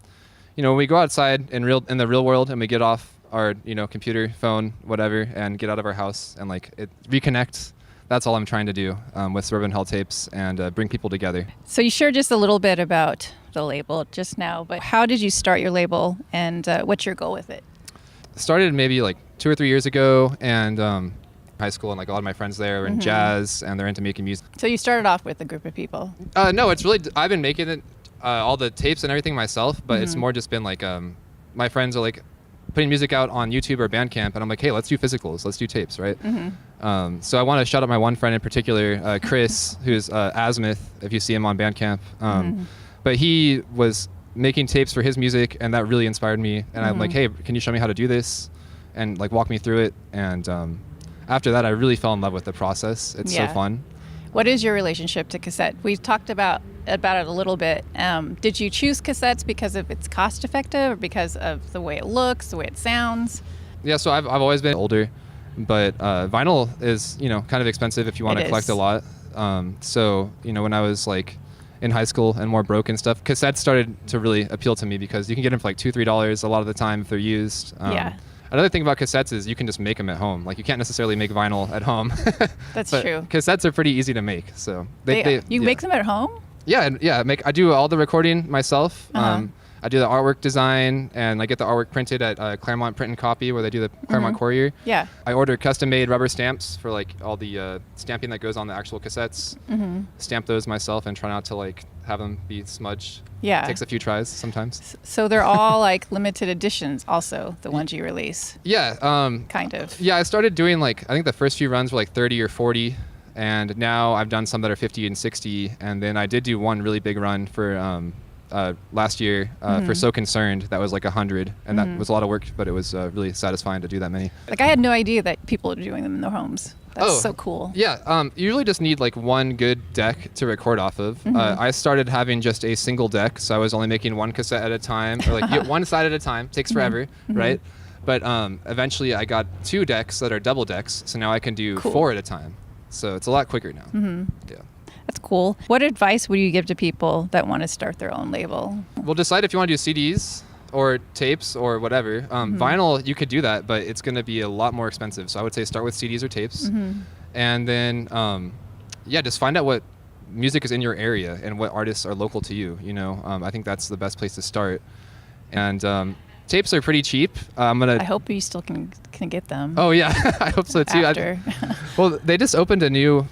you know, when we go outside in the real world and we get off our, you know, computer, phone, whatever, and get out of our house and like reconnect. That's all I'm trying to do with Suburban Hell Tapes and bring people together. So you shared just a little bit about the label just now, but how did you start your label and what's your goal with it? Started maybe like 2 or 3 years ago, and high school, and like a lot of my friends there are in jazz and they're into making music. So you started off with a group of people? No, it's really, I've been making it, all the tapes and everything myself, but it's more just been like, my friends are like putting music out on YouTube or Bandcamp, and I'm like, hey, let's do physicals, let's do tapes, right? So I want to shout out my one friend in particular, Chris, who's Azimuth, if you see him on Bandcamp. But he was making tapes for his music, and that really inspired me. And I'm like, hey, can you show me how to do this? And like walk me through it. And after that, I really fell in love with the process. It's so fun. What is your relationship to cassette? We talked about it a little bit. Did you choose cassettes because of its cost effective or because of the way it looks, the way it sounds? Yeah, so I've always been older, but vinyl is, you know, kind of expensive if you want to collect a lot. So, you know, when I was like in high school and more broke and stuff, cassettes started to really appeal to me because you can get them for like $2-3 a lot of the time if they're used. Another thing about cassettes is you can just make them at home. Like, you can't necessarily make vinyl at home. That's but true. Cassettes are pretty easy to make. So you make them at home? Yeah, I do all the recording myself. I do the artwork design, and I get the artwork printed at Claremont Print and Copy, where they do the Claremont Courier. Yeah. I order custom-made rubber stamps for like all the stamping that goes on the actual cassettes. Stamp those myself and try not to like have them be smudged. Yeah. It takes a few tries sometimes. So they're all like limited editions also, the ones you release. Yeah. Kind of. Yeah, I started doing like, I think the first few runs were like 30 or 40. And now I've done some that are 50 and 60. And then I did do one really big run for last year for So Concerned. That was like 100. And that was a lot of work, but it was really satisfying to do that many. Like I had no idea that people are doing them in their homes. That's so cool. Yeah, you really just need like one good deck to record off of. I started having just a single deck, so I was only making one cassette at a time, or like one side at a time. Takes forever, right? But eventually I got 2 decks that are double decks, so now I can do 4 at a time. So it's a lot quicker now. Yeah. That's cool. What advice would you give to people that want to start their own label? Well, decide if you want to do CDs or tapes or whatever. Vinyl, you could do that, but it's going to be a lot more expensive. So I would say start with CDs or tapes. And then, just find out what music is in your area and what artists are local to you. You know, I think that's the best place to start. And tapes are pretty cheap. I hope you still can get them. Oh, yeah. I hope so, too. After. Well, they just opened a new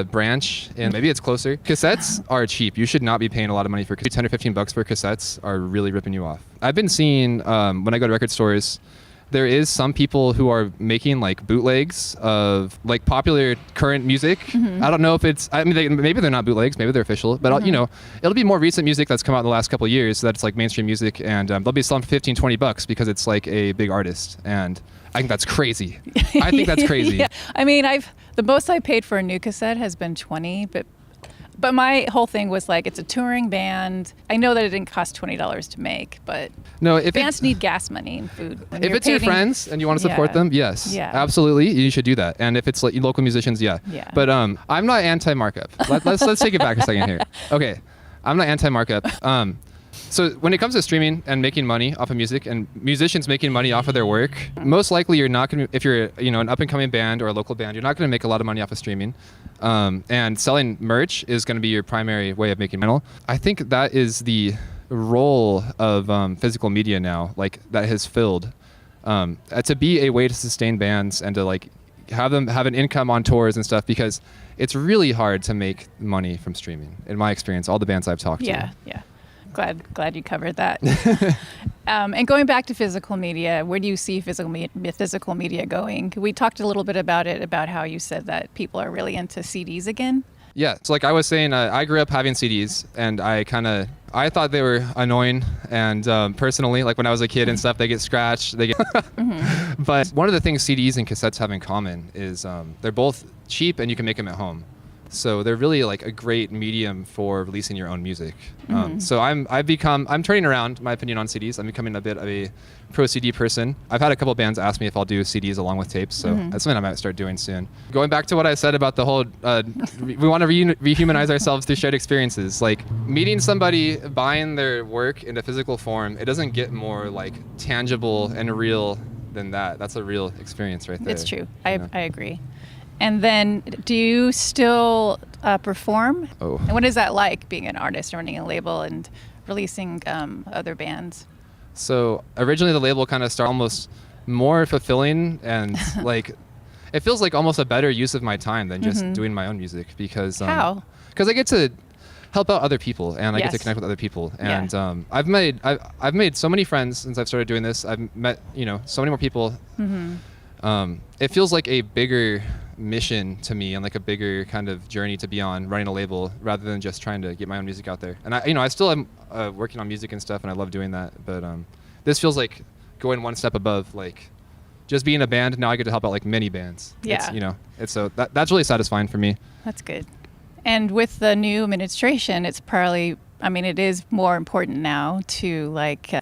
branch, and maybe it's closer. Cassettes are cheap. You should not be paying a lot of money for cassettes. 10 or 15 bucks for cassettes are really ripping you off. I've been seeing when I go to record stores, there is some people who are making like bootlegs of like popular current music. I don't know if it's, I mean, maybe they're not bootlegs, maybe they're official, but you know, it'll be more recent music that's come out in the last couple of years that's like mainstream music, and they'll be selling for 15, 20 bucks because it's like a big artist, and I think that's crazy. I think that's crazy. Yeah. I mean, the most I paid for a new cassette has been 20, but my whole thing was like, it's a touring band. I know that it didn't cost $20 to make, but no, if bands need gas money and food. If it's your friends and you want to support them, yes, absolutely, you should do that. And if it's like local musicians, yeah. But I'm not anti-markup. Let's take it back a second here. Okay, I'm not anti-markup. So when it comes to streaming and making money off of music and musicians making money off of their work, most likely you're not going to, if you're an up and coming band or a local band, you're not going to make a lot of money off of streaming. And selling merch is going to be your primary way of making money. I think that is the role of physical media now, like that has filled to be a way to sustain bands and to like have them have an income on tours and stuff, because it's really hard to make money from streaming. In my experience, all the bands I've talked to. Yeah. Glad you covered that. And going back to physical media, where do you see physical media going? We talked a little bit about it, about how you said that people are really into CDs again. Yeah, so like I was saying, I grew up having CDs, and I thought they were annoying, and personally, like when I was a kid and stuff, they get scratched, they get. But one of the things CDs and cassettes have in common is they're both cheap and you can make them at home. So they're really like a great medium for releasing your own music. So I'm turning around my opinion on CDs. I'm becoming a bit of a pro CD person. I've had a couple bands ask me if I'll do CDs along with tapes, so that's something I might start doing soon. Going back to what I said about the whole, we want to rehumanize ourselves through shared experiences. Like meeting somebody, buying their work in a physical form, it doesn't get more like tangible and real than that. That's a real experience right there. It's true. I agree. And then, do you still perform? Oh. And what is that like, being an artist, running a label, and releasing other bands? So originally the label kind of started almost more fulfilling, and like it feels like almost a better use of my time than just doing my own music, because How? Because I get to help out other people, and I get to connect with other people, and I've made so many friends since I've started doing this. I've met so many more people. It feels like a bigger mission to me, and like a bigger kind of journey to be on, running a label, rather than just trying to get my own music out there. And I still am working on music and stuff, and I love doing that, but this feels like going one step above, like just being a band. Now I get to help out like many bands. It's so that's really satisfying for me. That's good. And with the new administration, it's probably, it is more important now to like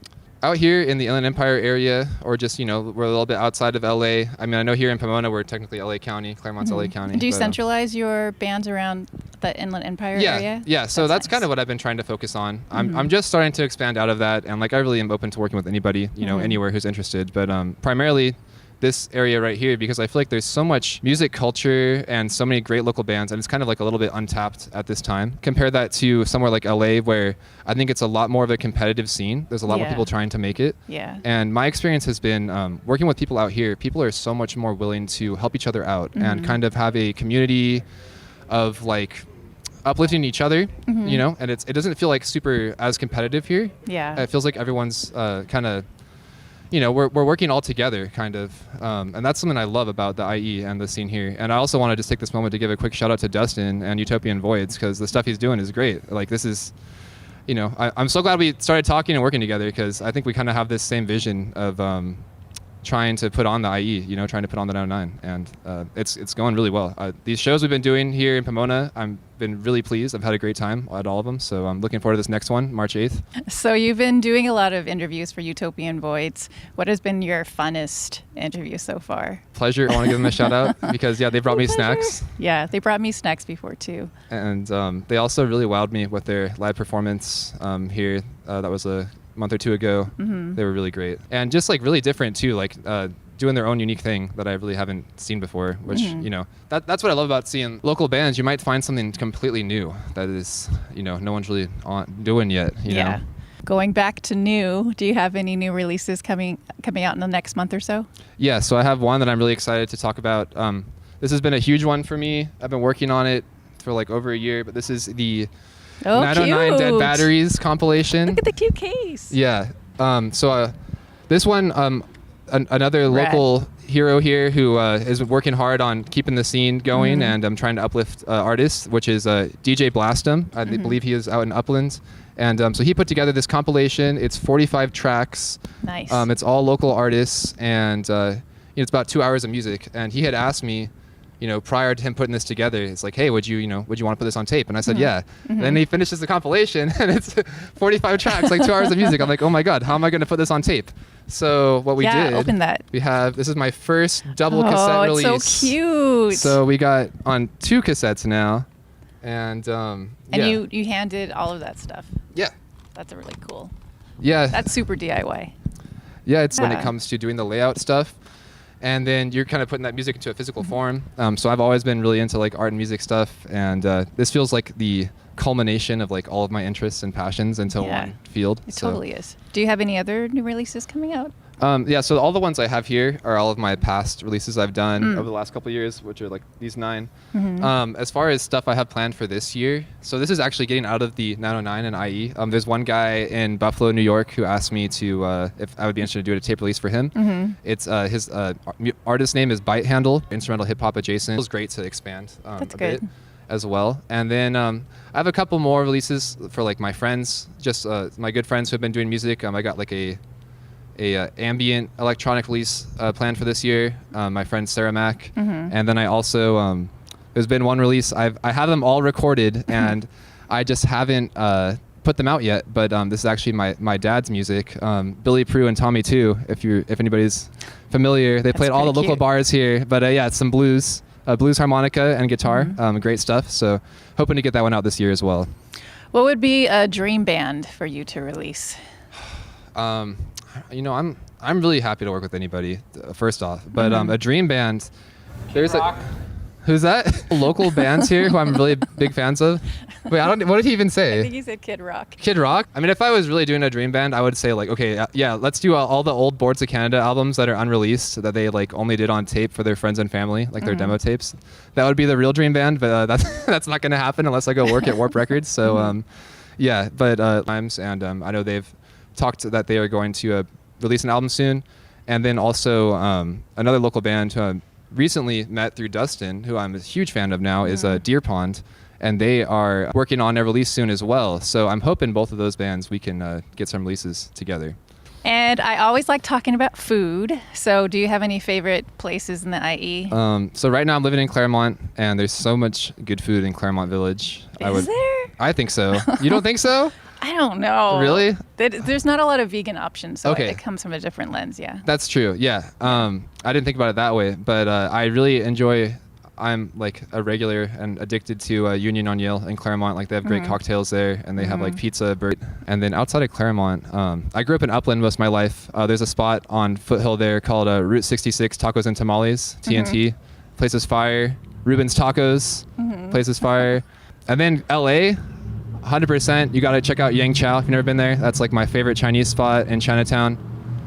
out here in the Inland Empire area, or just, we're a little bit outside of LA. I know here in Pomona, we're technically LA County, Claremont's LA County. Do you centralize your bands around the Inland Empire area? Yeah, so that's nice. Kind of what I've been trying to focus on. I'm just starting to expand out of that, and like I really am open to working with anybody, anywhere who's interested, but primarily this area right here because I feel like there's so much music culture and so many great local bands, and it's kind of like a little bit untapped at this time. Compare that to somewhere like LA, where I think it's a lot more of a competitive scene. There's a lot more people trying to make it. Yeah. And my experience has been working with people out here. People are so much more willing to help each other out and kind of have a community of like uplifting each other, you know, and it doesn't feel like super as competitive here. Yeah. It feels like everyone's kind of, you know, we're working all together kind of. And that's something I love about the IE and the scene here. And I also want to just take this moment to give a quick shout out to Dustin and Utopian Voids, because the stuff he's doing is great. Like this is, you know, I'm so glad we started talking and working together, because I think we kind of have this same vision of trying to put on the IE, you know, trying to put on the 909, and it's going really well. These shows we've been doing here in Pomona, I've been really pleased. I've had a great time at all of them, so I'm looking forward to this next one, March 8th. So you've been doing a lot of interviews for Utopian Voids. What has been your funnest interview so far? Pleasure. I want to give them a shout out because they brought me snacks. Yeah, they brought me snacks before too. And they also really wowed me with their live performance here. That was a month or two ago. They were really great and just like really different too, like doing their own unique thing that I really haven't seen before, which you know, that's what I love about seeing local bands. You might find something completely new that is, you know, no one's really doing yet, you know. Going back to new, do you have any new releases coming out in the next month or so? Yeah, so I have one that I'm really excited to talk about. This has been a huge one for me. I've been working on it for like over a year, but this is the 909 cute. Dead Batteries compilation. Look at the cute case. Yeah. So this one, another local hero here who is working hard on keeping the scene going, and I'm trying to uplift artists, which is DJ Blastum. I believe he is out in Uplands. And so he put together this compilation. It's 45 tracks. Nice. It's all local artists, and you know, it's about 2 hours of music. And he had asked me, you know, prior to him putting this together, it's like, hey, would you want to put this on tape? And I said, yeah. And then he finishes the compilation, and it's 45 tracks, like 2 hours of music. I'm like, oh my God, how am I going to put this on tape? So what we did, open that. This is my first double cassette release. Oh, it's so cute. So we got on 2 cassettes now, and you handed all of that stuff. Yeah. That's really cool. Yeah. That's super DIY. Yeah, it's when it comes to doing the layout stuff. And then you're kind of putting that music into a physical form. So I've always been really into like art and music stuff, and this feels like the culmination of like all of my interests and passions into one field. It totally is. Do you have any other new releases coming out? Yeah, so all the ones I have here are all of my past releases I've done over the last couple of years, which are like these 9. As far as stuff I have planned for this year, so this is actually getting out of the 909 and IE. There's one guy in Buffalo, New York, who asked me to if I would be interested to do a tape release for him. It's his artist name is Bite Handle, instrumental hip hop adjacent. It was great to expand a bit as well. And then I have a couple more releases for like my friends, just my good friends who have been doing music. I got like a ambient electronic release planned for this year, my friend Sarah Mack. And then I also there's been one release I have them all recorded and I just haven't put them out yet, but this is actually my dad's music. Billy Prue and Tommy 2, if anybody's familiar. They played all the local bars here, but yeah, it's some blues harmonica and guitar. Great stuff, so hoping to get that one out this year as well. What would be a dream band for you to release? You know, I'm really happy to work with anybody, first off. But a dream band, there's like, who's that? Local bands here who I'm really big fans of. Wait, what did he even say? I think he said Kid Rock. Kid Rock? I mean, if I was really doing a dream band, I would say like, okay, yeah, let's do all the old Boards of Canada albums that are unreleased that they like only did on tape for their friends and family, like their demo tapes. That would be the real dream band, but that's not going to happen unless I go work at Warp Records. So yeah, but times, and I know they've talked that they are going to release an album soon. And then also another local band who I recently met through Dustin, who I'm a huge fan of now, is Deer Pond. And they are working on a release soon as well. So I'm hoping both of those bands, we can get some releases together. And I always like talking about food. So do you have any favorite places in the IE? So right now I'm living in Claremont, and there's so much good food in Claremont Village. Is there? I think so. You don't think so? I don't know. Really? There's not a lot of vegan options, so okay. It comes from a different lens, yeah. That's true, yeah. I didn't think about it that way, but I really enjoy I'm like a regular and addicted to Union on Yale in Claremont. Like they have great cocktails there, and they have like pizza, and then outside of Claremont, I grew up in Upland most of my life. There's a spot on Foothill there called Route 66 Tacos and Tamales, TNT. Place is fire. Ruben's Tacos, place is fire. And then LA, 100%. You got to check out Yang Chow if you've never been there. That's like my favorite Chinese spot in Chinatown.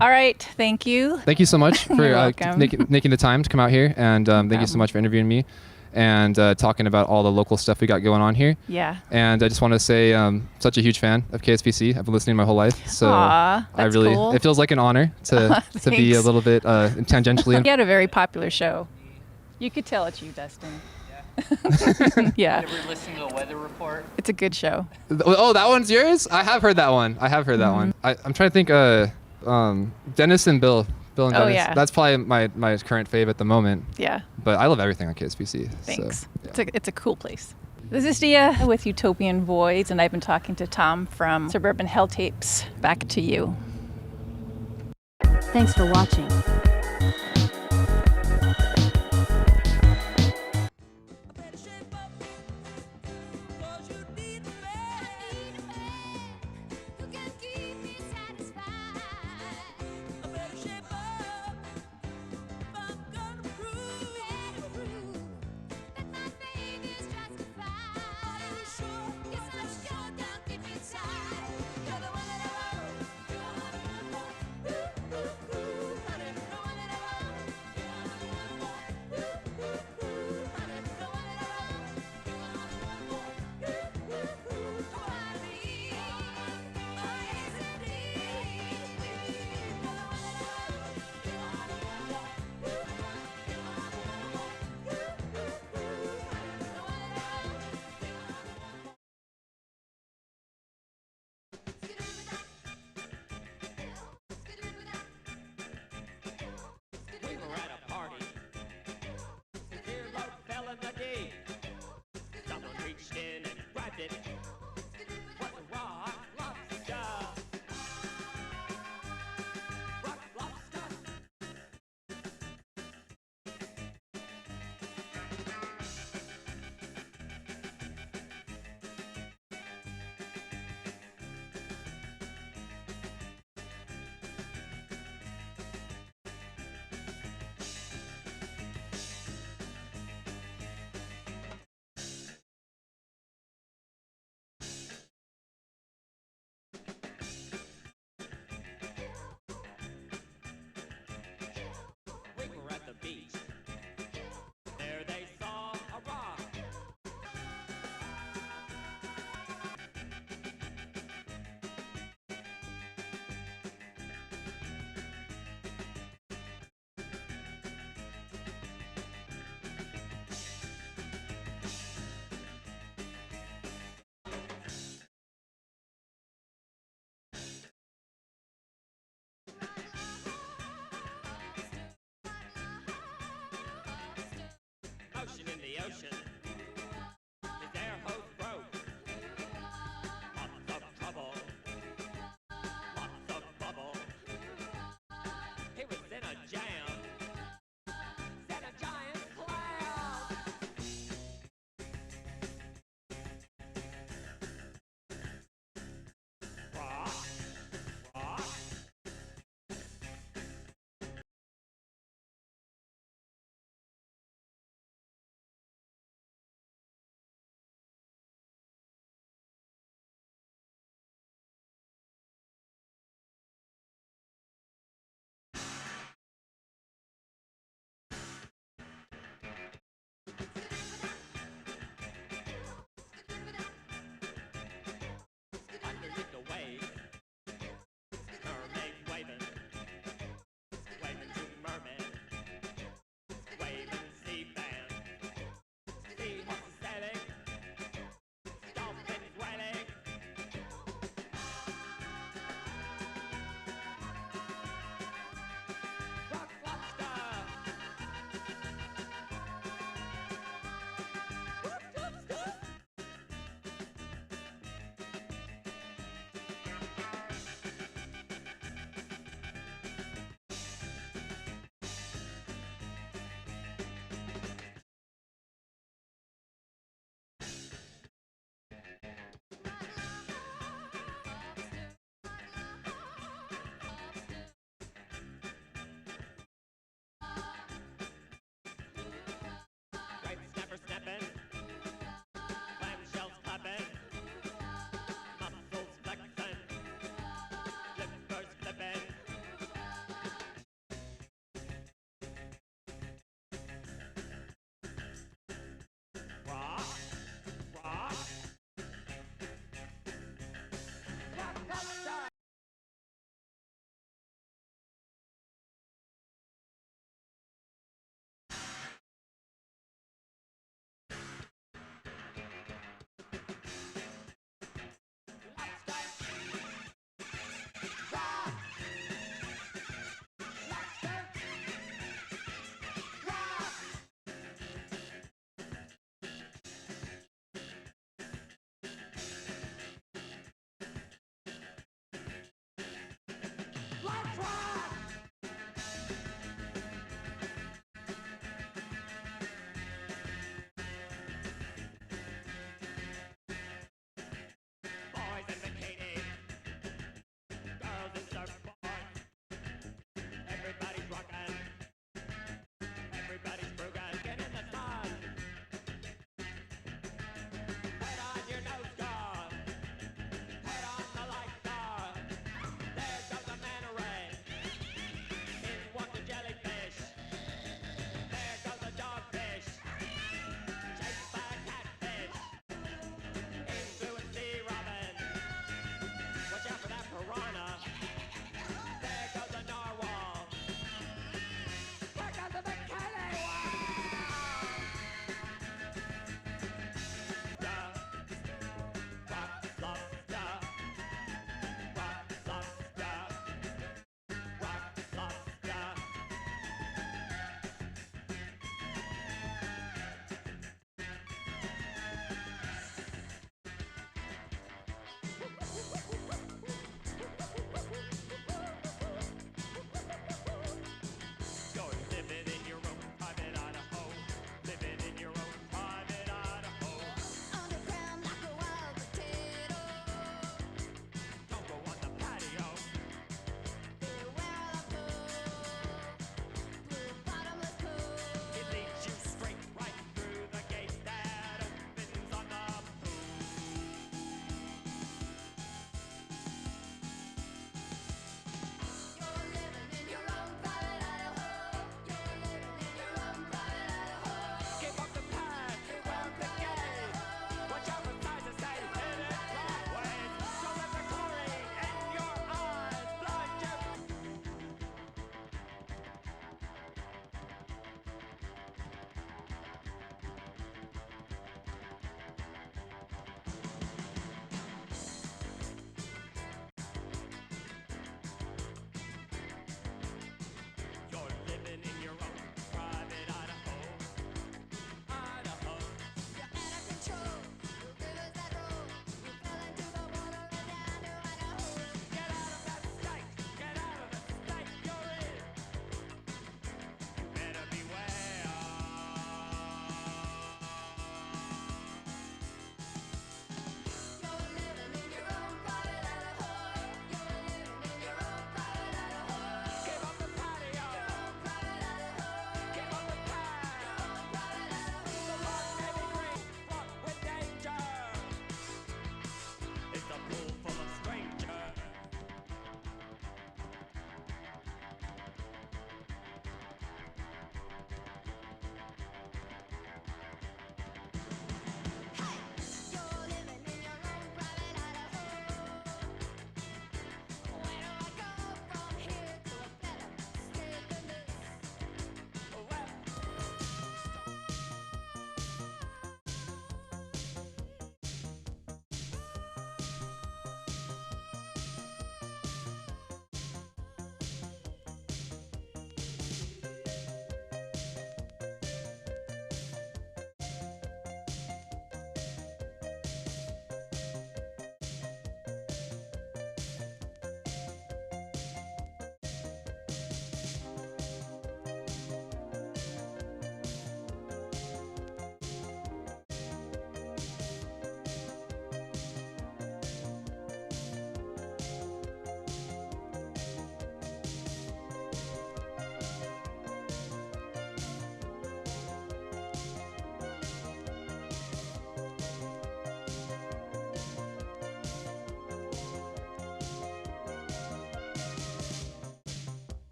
All right, thank you. Thank you so much for making the time to come out here, and thank you so much for interviewing me and talking about all the local stuff we got going on here. Yeah. And I just want to say, such a huge fan of KSPC. I've been listening my whole life, so that's cool. it feels like an honor to be a little bit tangentially. You had a very popular show. You could tell it's you, Dustin. Yeah. Ever listen to a weather report? It's a good show. Oh, that one's yours? I have heard that one. I'm trying to think. Dennis and Bill and Dennis. Oh, yeah. That's probably my current fave at the moment. Yeah. But I love everything on KSPC. Thanks. So, yeah. It's a cool place. This is Dia with Utopian Voids, and I've been talking to Tom from Suburban Hell Tapes. Back to you. Thanks for watching. In the ocean.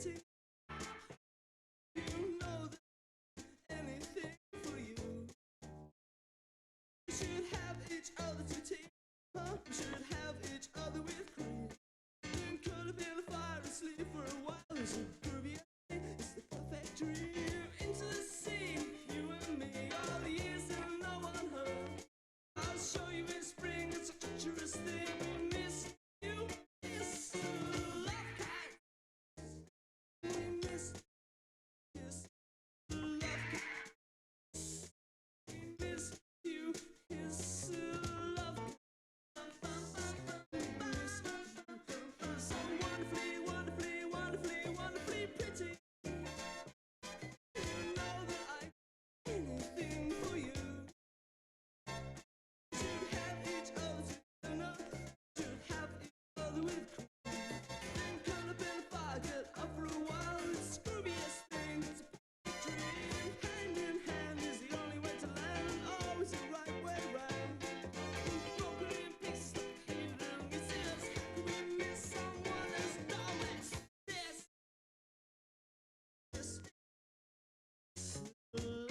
pretty. You know that anything for you. We should have each other to take. We should have each other with cream. Then curl up in the fire and sleep for a while. It's a groovy day. It's the perfect dream. Into the sea, you and me. All the years and no one heard. I'll show you in spring. It's a treacherous thing. We miss you. It's love kind. We miss yes, love kind. We miss you. It's love kind. So wonderfully, wonderfully, wonderfully, wonderfully pretty. You know that I anything for you. Should have each other to know. Should have each other with cream. Then curl up in the fire, get up for a while. It's the scroobiest thing. It's a perfect dream. Hand in hand is the only way to land, and always the right way round. Broken in pieces like a heavy drum. You see us, how can we miss someone as dumb as this? This love.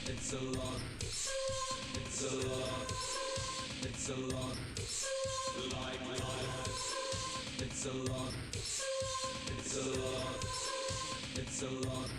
It's a lot. It's a lot. It's a lot. Like life. It's a lot. It's a lot. It's a lot.